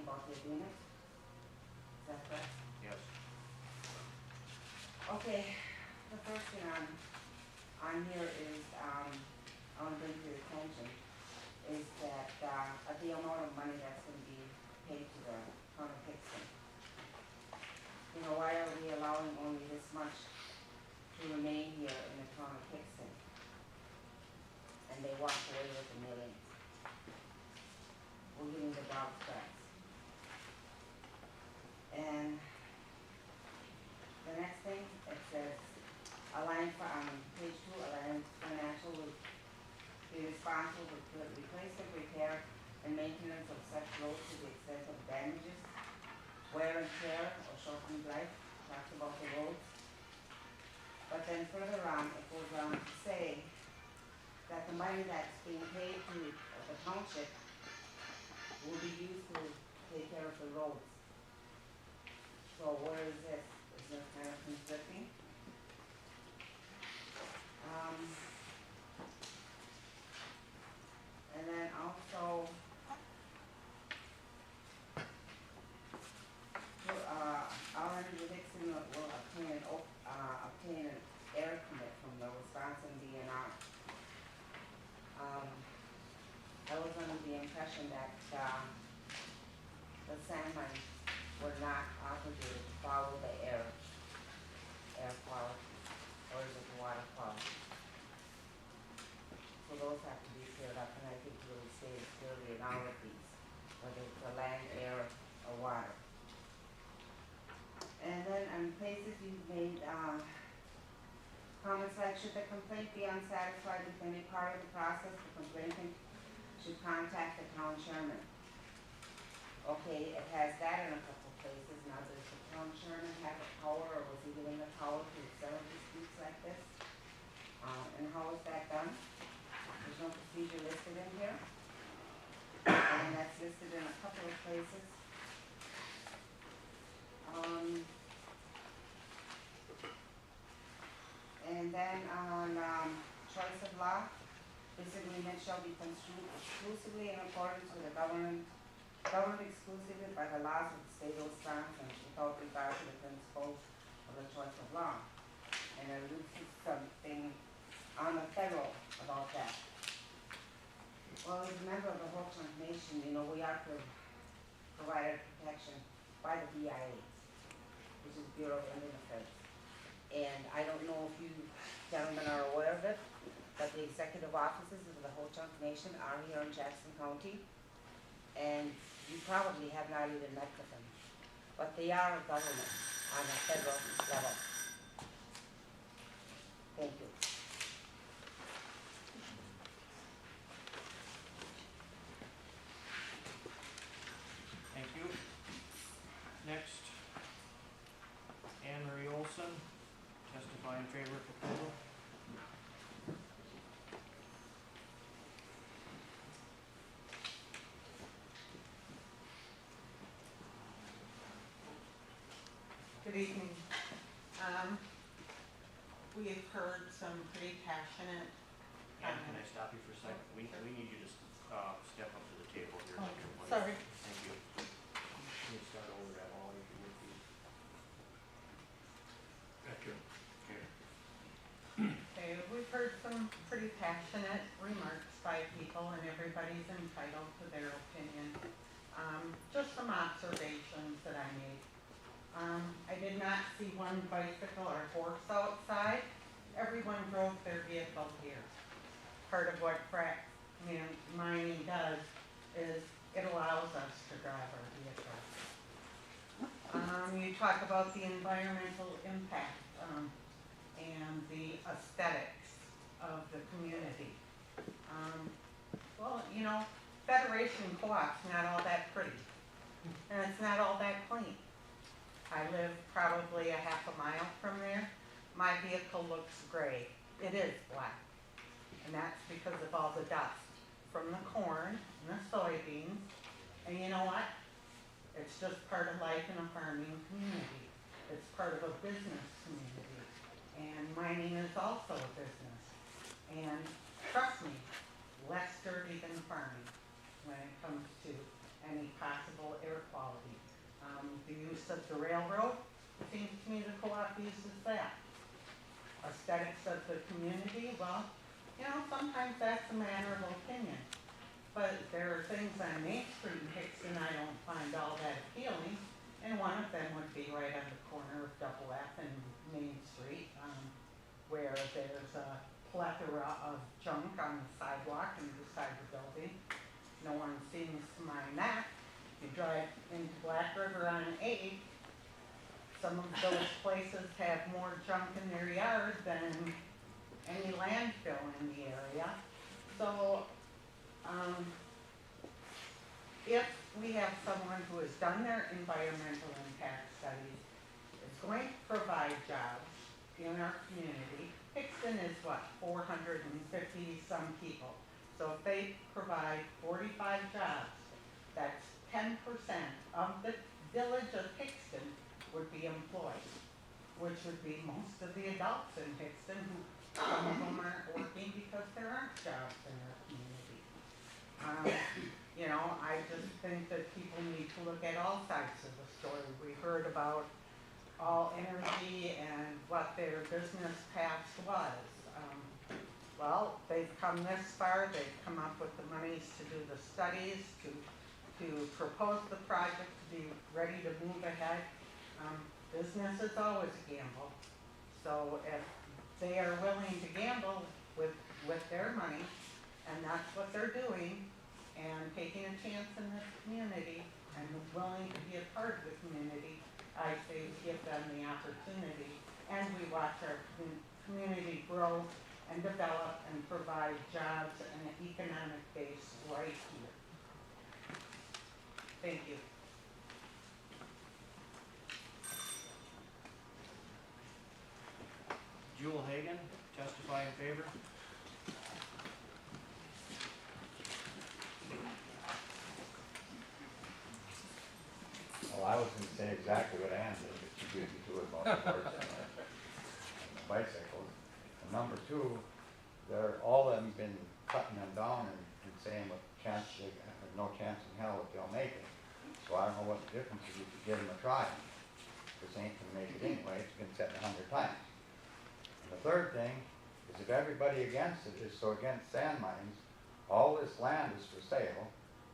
about the agreement. Is that correct? Yes. Okay, the first thing on here is, I want to bring to your attention, is that, the amount of money that's gonna be paid to the town of Hixton. You know, why are we allowing only this much to remain here in the town of Hixton? And they walk away with the millions. We're getting the dog scraps. And the next thing, it says, Alliance, page 2, Alliance Financial will be responsible for the replacement, repair, and maintenance of such roads to the extent of damages, wear and tear, or shortened life, talks about the roads. But then further on, it goes on to say that the money that's being paid to the township will be used to take care of the roads. So where is this? Is this kind of conflicting? And then also, Allen Dixon will obtain an air permit from the Wisconsin DNR. I was under the impression that, the sand mines were not obligated to follow the air quality, or is it the water quality? So those have to be cleared up, and I think it really states clearly in all of these, whether it's the land, air, or water. And then on places you've made, comments like, should the complaint be unsatisfied with any part of the process, the complainant should contact the town chairman. Okay, it has that in a couple places. Now, does the town chairman have the power, or was he given the power to settle disputes like this? And how is that done? There's no procedure listed in here. And that's listed in a couple of places. And then on choice of law, this agreement shall be construed exclusively in accordance with the governed exclusively by the laws of the state of Wisconsin without regard to the principles of the choice of law. And there is something on the federal about that. Well, as a member of the Hixton Nation, you know, we are provided protection by the BIA, which is Bureau of Indian Affairs. And I don't know if you gentlemen are aware of it, but the executive offices of the Hixton Nation are here in Jackson County. And you probably have not even met with them. But they are a government on a federal level. Thank you. Thank you. Next, Anne Marie Olson, testify in favor of proposal. Good evening. We have heard some pretty passionate Anne, can I stop you for a second? We need you to step up to the table here. Oh, Please. sorry. Thank you. Can you start over that all if you would, please? Gotcha. Okay, we've heard some pretty passionate remarks by people, and everybody's entitled to their opinion. Just some observations that I made. I did not see one bicycle or horse outside. Everyone drove their vehicle here. Part of what frac mining does is it allows us to drive our vehicles. You talk about the environmental impact and the aesthetics of the community. Well, you know, Federation Co-op's not all that pretty, and it's not all that clean. I live probably a half a mile from there. My vehicle looks gray. It is black. And that's because of all the dust from the corn and the soybeans. And you know what? It's just part of life in a farming community. It's part of a business community. And mining is also a business. And trust me, less dirty than farming when it comes to any possible air quality. The use of the railroad, seems to me the co-op uses that. Aesthetics of the community, well, you know, sometimes that's a matter of opinion. But there are things on Main Street in Hixton I don't find all that appealing, and one of them would be right on the corner of Double F and Main Street, where there's a plethora of junk on the sidewalk and beside the building. No one seems to mind that. You drive into Black River on 8, some of those places have more junk in their yard than any landfill in the area. So, if we have someone who has done their environmental impact studies, is going to provide jobs in our community, Hixton is what, 450 some people. So if they provide 45 jobs, that's 10% of the village of Hixton would be employed, which would be most of the adults in Hixton who, some of them aren't working because there aren't jobs in our community. You know, I just think that people need to look at all sides of the story. We heard about All Energy and what their business past was. Well, they've come this far, they've come up with the monies to do the studies, to propose the project, to be ready to move ahead. Business is always a gamble. So if they are willing to gamble with their money, and that's what they're doing, and taking a chance in this community, and willing to be a part of the community, I say give them the opportunity, and we watch our community grow and develop and provide jobs and an economic base right here. Thank you. Jewel Hagan, testify in favor. Well, I was gonna say exactly what Ann said, but she beat me to it about the horse and the bicycles. And number two, all of them been cutting them down and saying what chance they have, no chance in hell that they'll make it. So I don't know what the difference is if you give them a try. This ain't gonna make it anyway, it's been said 100 times. And the third thing is if everybody against it is so against sand mines, all this land is for sale,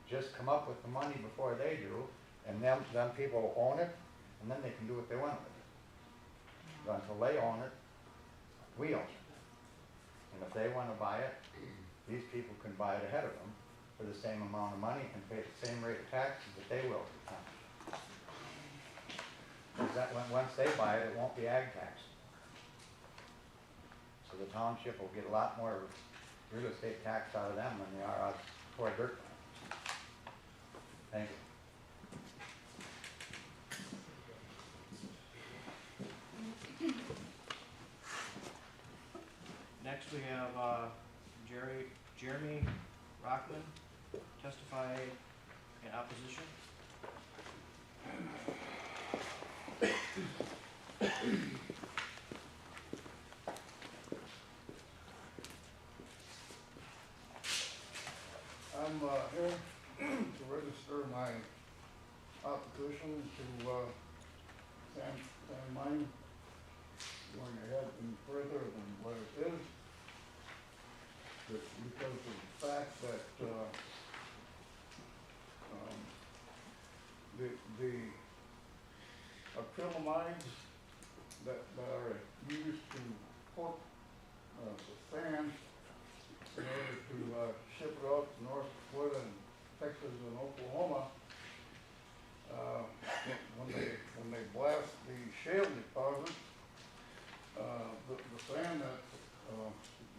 just come up with the money before they do, and them people own it, and then they can do what they want with it. But until they own it, we own it. And if they want to buy it, these people can buy it ahead of them for the same amount of money and pay the same rate of taxes that they will for the town. Because once they buy it, it won't be ag tax. So the township will get a lot more real estate tax out of them than they are out of poor dirt lands. Thank you. Next we have Jeremy Rockman, testify in opposition. I'm here to register my opposition to sand mine going ahead any further than what it is. Because of the fact that the acrylamides that are used to put the sand in order to ship it out to North Dakota and Texas and Oklahoma, when they blast the shale deposit, the sand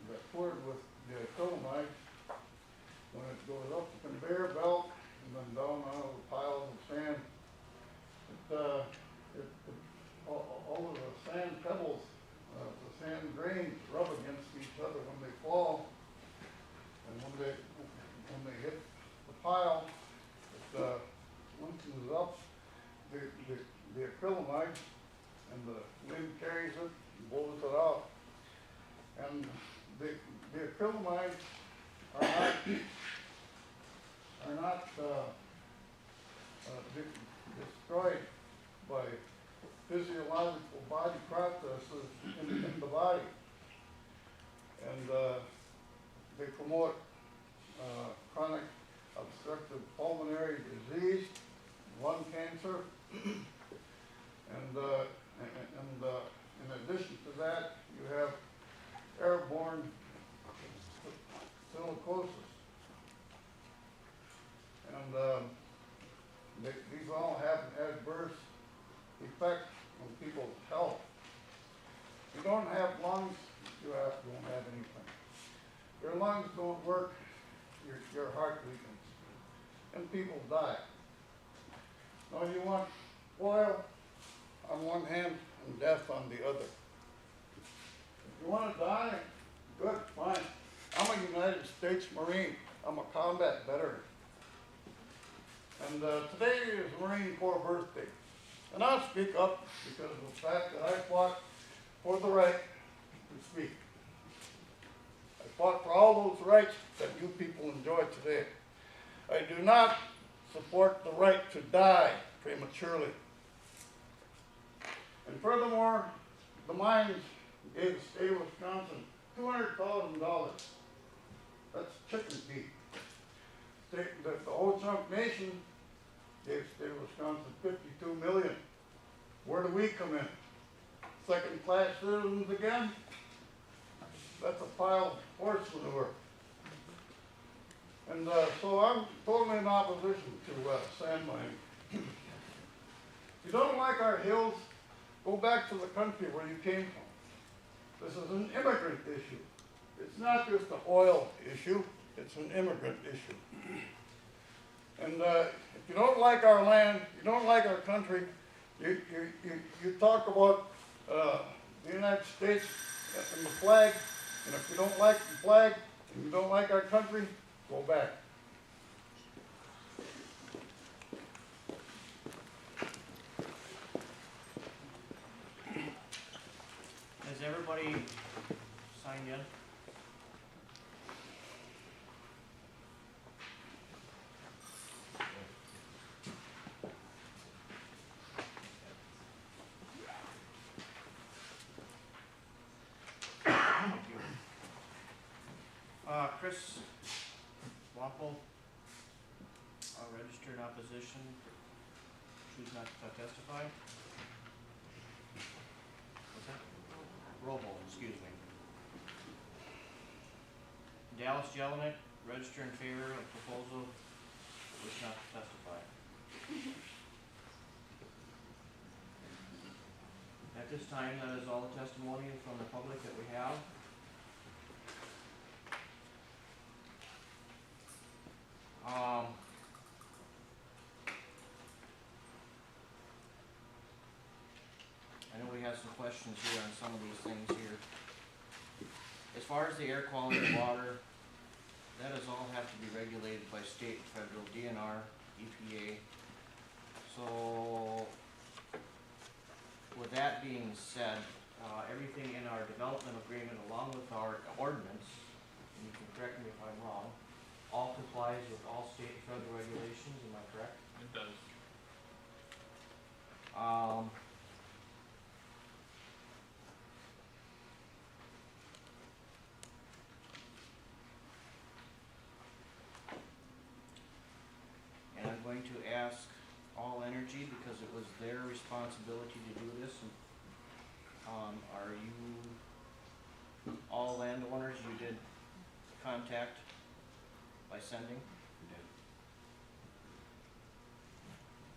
that's poured with the acrylamide, when it goes up the conveyor belt and then down out of the piles of sand, all of the sand pebbles, the sand grains rub against each other when they fall, and when they hit the pile, it loosens up the acrylamide, and the wind carries it and blows it out. And the acrylamides are not destroyed by physiological body processes in the body. And they promote chronic obstructive pulmonary disease, lung cancer, and in addition to that, you have airborne silicosis. And these all have an adverse effect on people's health. If you don't have lungs, you don't have anything. Your lungs don't work, your heart weakens, and people die. Now you want oil on one hand and death on the other. If you want to die, good, fine. I'm a United States Marine. I'm a combat veteran. And today is Marine Corps birthday. And I'll speak up because of the fact that I fought for the right to speak. I fought for all those rights that you people enjoy today. I do not support the right to die prematurely. And furthermore, the mines gave the state of Wisconsin $200,000. That's chicken feed. The whole chunk nation gave the state of Wisconsin $52 million. Where do we come in? Second-class citizens again? That's a pile of horse manure. And so I'm totally in opposition to sand mining. If you don't like our hills, go back to the country where you came from. This is an immigrant issue. It's not just an oil issue, it's an immigrant issue. And if you don't like our land, you don't like our country, you talk about the United States and the flag, and if you don't like the flag and you don't like our country, go back. Has everybody signed in? Chris Wampel, registered in opposition, choose not to testify. What's that? Robo, excuse me. Dallas Jelinek, register in favor of proposal, wish not to testify. At this time, that is all the testimony from the public that we have. I know we have some questions here on some of these things here. As far as the air quality of water, that does all have to be regulated by state and federal DNR, EPA. So, with that being said, everything in our development agreement along with our ordinance, and you can correct me if I'm wrong, all complies with all state and federal regulations, am I correct? It does. And I'm going to ask All Energy, because it was their responsibility to do this, and, are you, all landowners you did contact by sending? We did.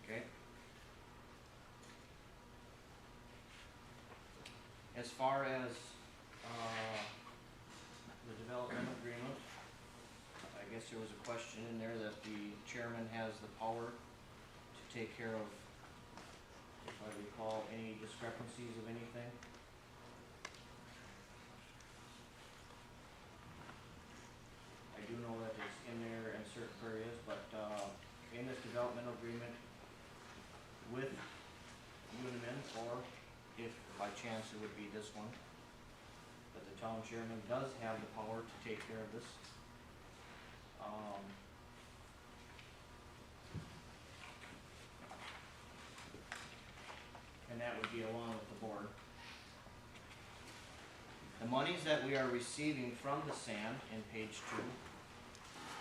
Okay. As far as, the development agreement, I guess there was a question in there that the chairman has the power to take care of, if I recall, any discrepancies of anything. I do know that it's in there in certain areas, but, in this development agreement with Unimin, or if by chance it would be this one, that the town chairman does have the power to take care of this. copy along with the board. The monies that we are receiving from the sand in page 2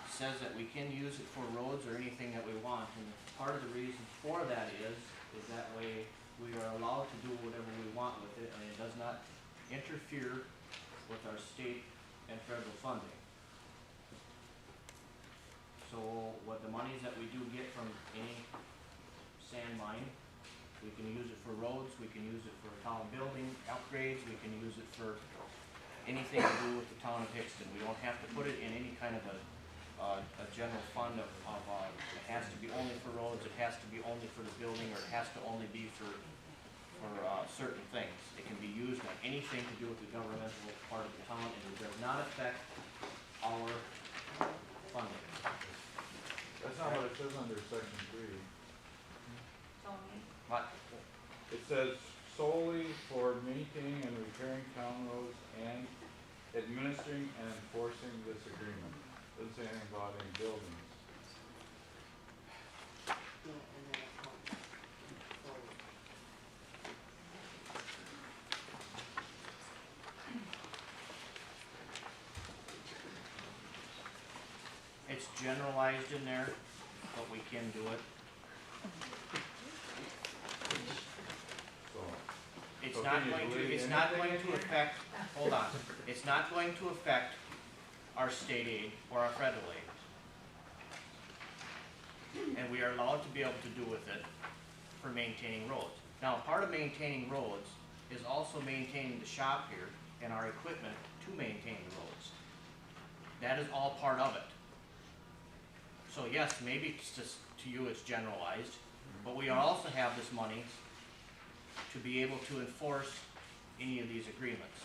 says that we can use it for roads or anything that we want, and part of the reason for that is that way we are allowed to do whatever we want with it, and it does not interfere with our state and federal funding. So what the monies that we do get from any sand mine, we can use it for roads, we can use it for town building upgrades, we can use it for anything to do with the town of Hixton. We don't have to put it in any kind of a general fund of it has to be only for roads, it has to be only for the building, or it has to only be for certain things. It can be used on anything to do with the governmental part of the town, and it does not affect our funding. That's not what it says under section 3. Tony? What? It says solely for maintaining and repairing town roads and administering and enforcing this agreement. Doesn't say anything about any buildings. It's generalized in there, but we can do it. So, It's So not can you going to, delete it's not anything going in to here? affect, hold on, it's not going to affect our state aid or our federal aid. And we are allowed to be able to do with it for maintaining roads. Now, part of maintaining roads is also maintaining the shop here and our equipment to maintain the roads. That is all part of it. So yes, maybe it's just, to you it's generalized, but we also have this money to be able to enforce any of these agreements.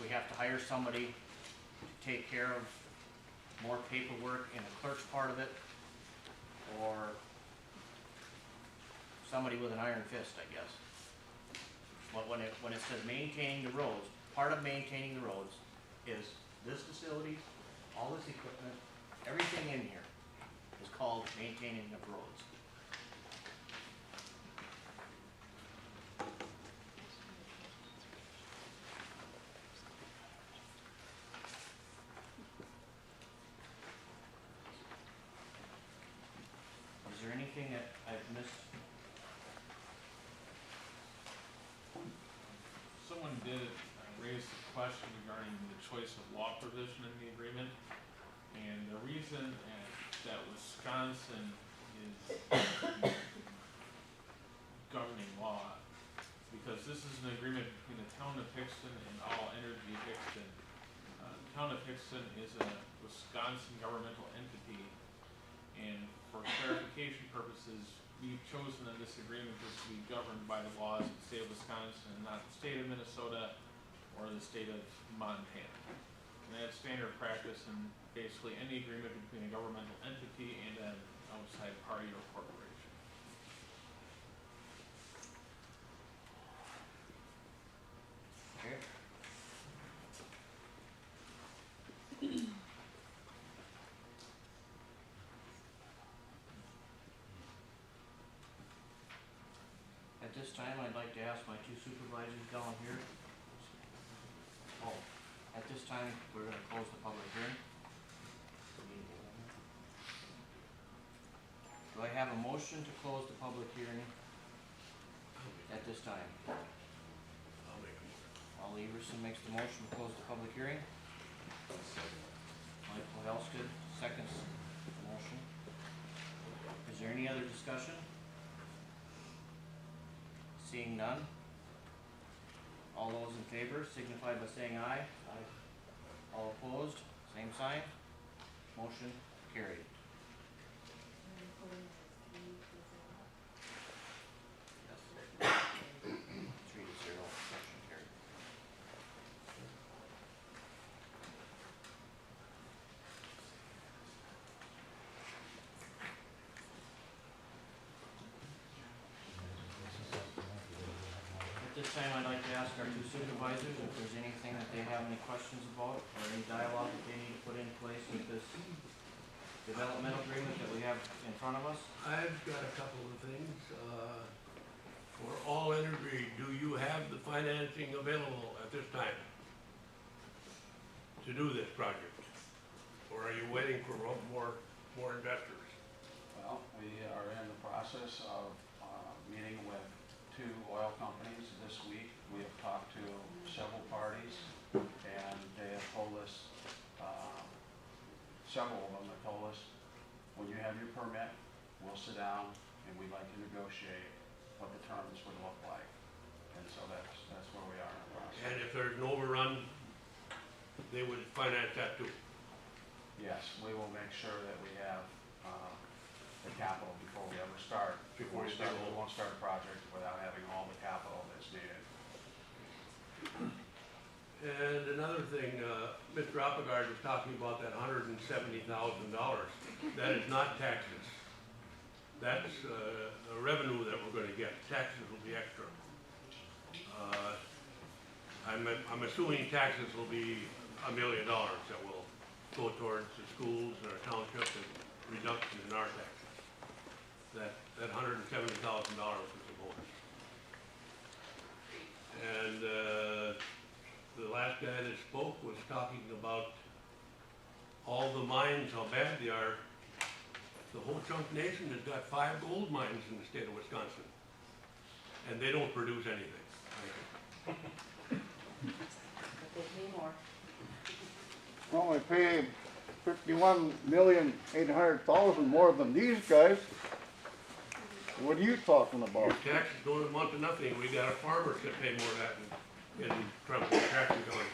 We have to hire somebody to take care of more paperwork in the clerk's part of it, or somebody with an iron fist, I guess. But when it says maintaining the roads, part of maintaining the roads is this facility, all this equipment, everything in here is called maintaining of roads. Is there anything that I've missed? Someone did raise a question regarding the choice of law provision in the agreement, and the reason that Wisconsin is governing law is because this is an agreement between the town of Hixton and All Energy Hixton. The town of Hixton is a Wisconsin governmental entity, and for clarification purposes, we've chosen that this agreement is to be governed by the laws of the state of Wisconsin and not the state of Minnesota or the state of Montana. And that's standard practice in basically any agreement between a governmental entity and an outside party or corporation. Okay. At this time, I'd like to ask my two supervisors down here. Oh, at this time, we're gonna close the public hearing. Do I have a motion to close the public hearing at this time? I'll make a motion. Al Everson makes the motion to close the public hearing. Michael Helsted seconds the motion. Is there any other discussion? Seeing none. All those in favor signify by saying aye. Aye. All opposed, same sign. Motion carried. Yes. 3-0, motion carried. At this time, I'd like to ask our two supervisors if there's anything that they have any questions about, or any dialogue that they need to put in place with this developmental agreement that we have in front of us. I've got a couple of things. For All Energy, do you have the financing available at this time to do this project? Or are you waiting for more investors? Well, we are in the process of meeting with 2 oil companies this week. We have talked to several parties, and they have told us, several of them have told us, when you have your permit, we'll sit down and we'd like to negotiate what the terms would look like. And so that's where we are in the process. And if there's an overrun, they would finance that too? Yes, we will make sure that we have the capital before we ever start. We won't start a project without having all the capital that's needed. And another thing, Mr. Oppegard was talking about that $170,000. That is not taxes. That's a revenue that we're gonna get. Taxes will be extra. I'm assuming taxes will be $1 million that will go towards the schools and our township and reduction in our taxes. That $170,000 is a bonus. And the last guy that spoke was talking about all the mines, how bad they are. The whole Chunk Nation has got 5 gold mines in the state of Wisconsin, and they don't produce anything. But they pay more. Well, we pay 51,800,000 more than these guys. What are you talking about? Taxes don't amount to nothing. We got farmers that pay more than that in Trump tax return.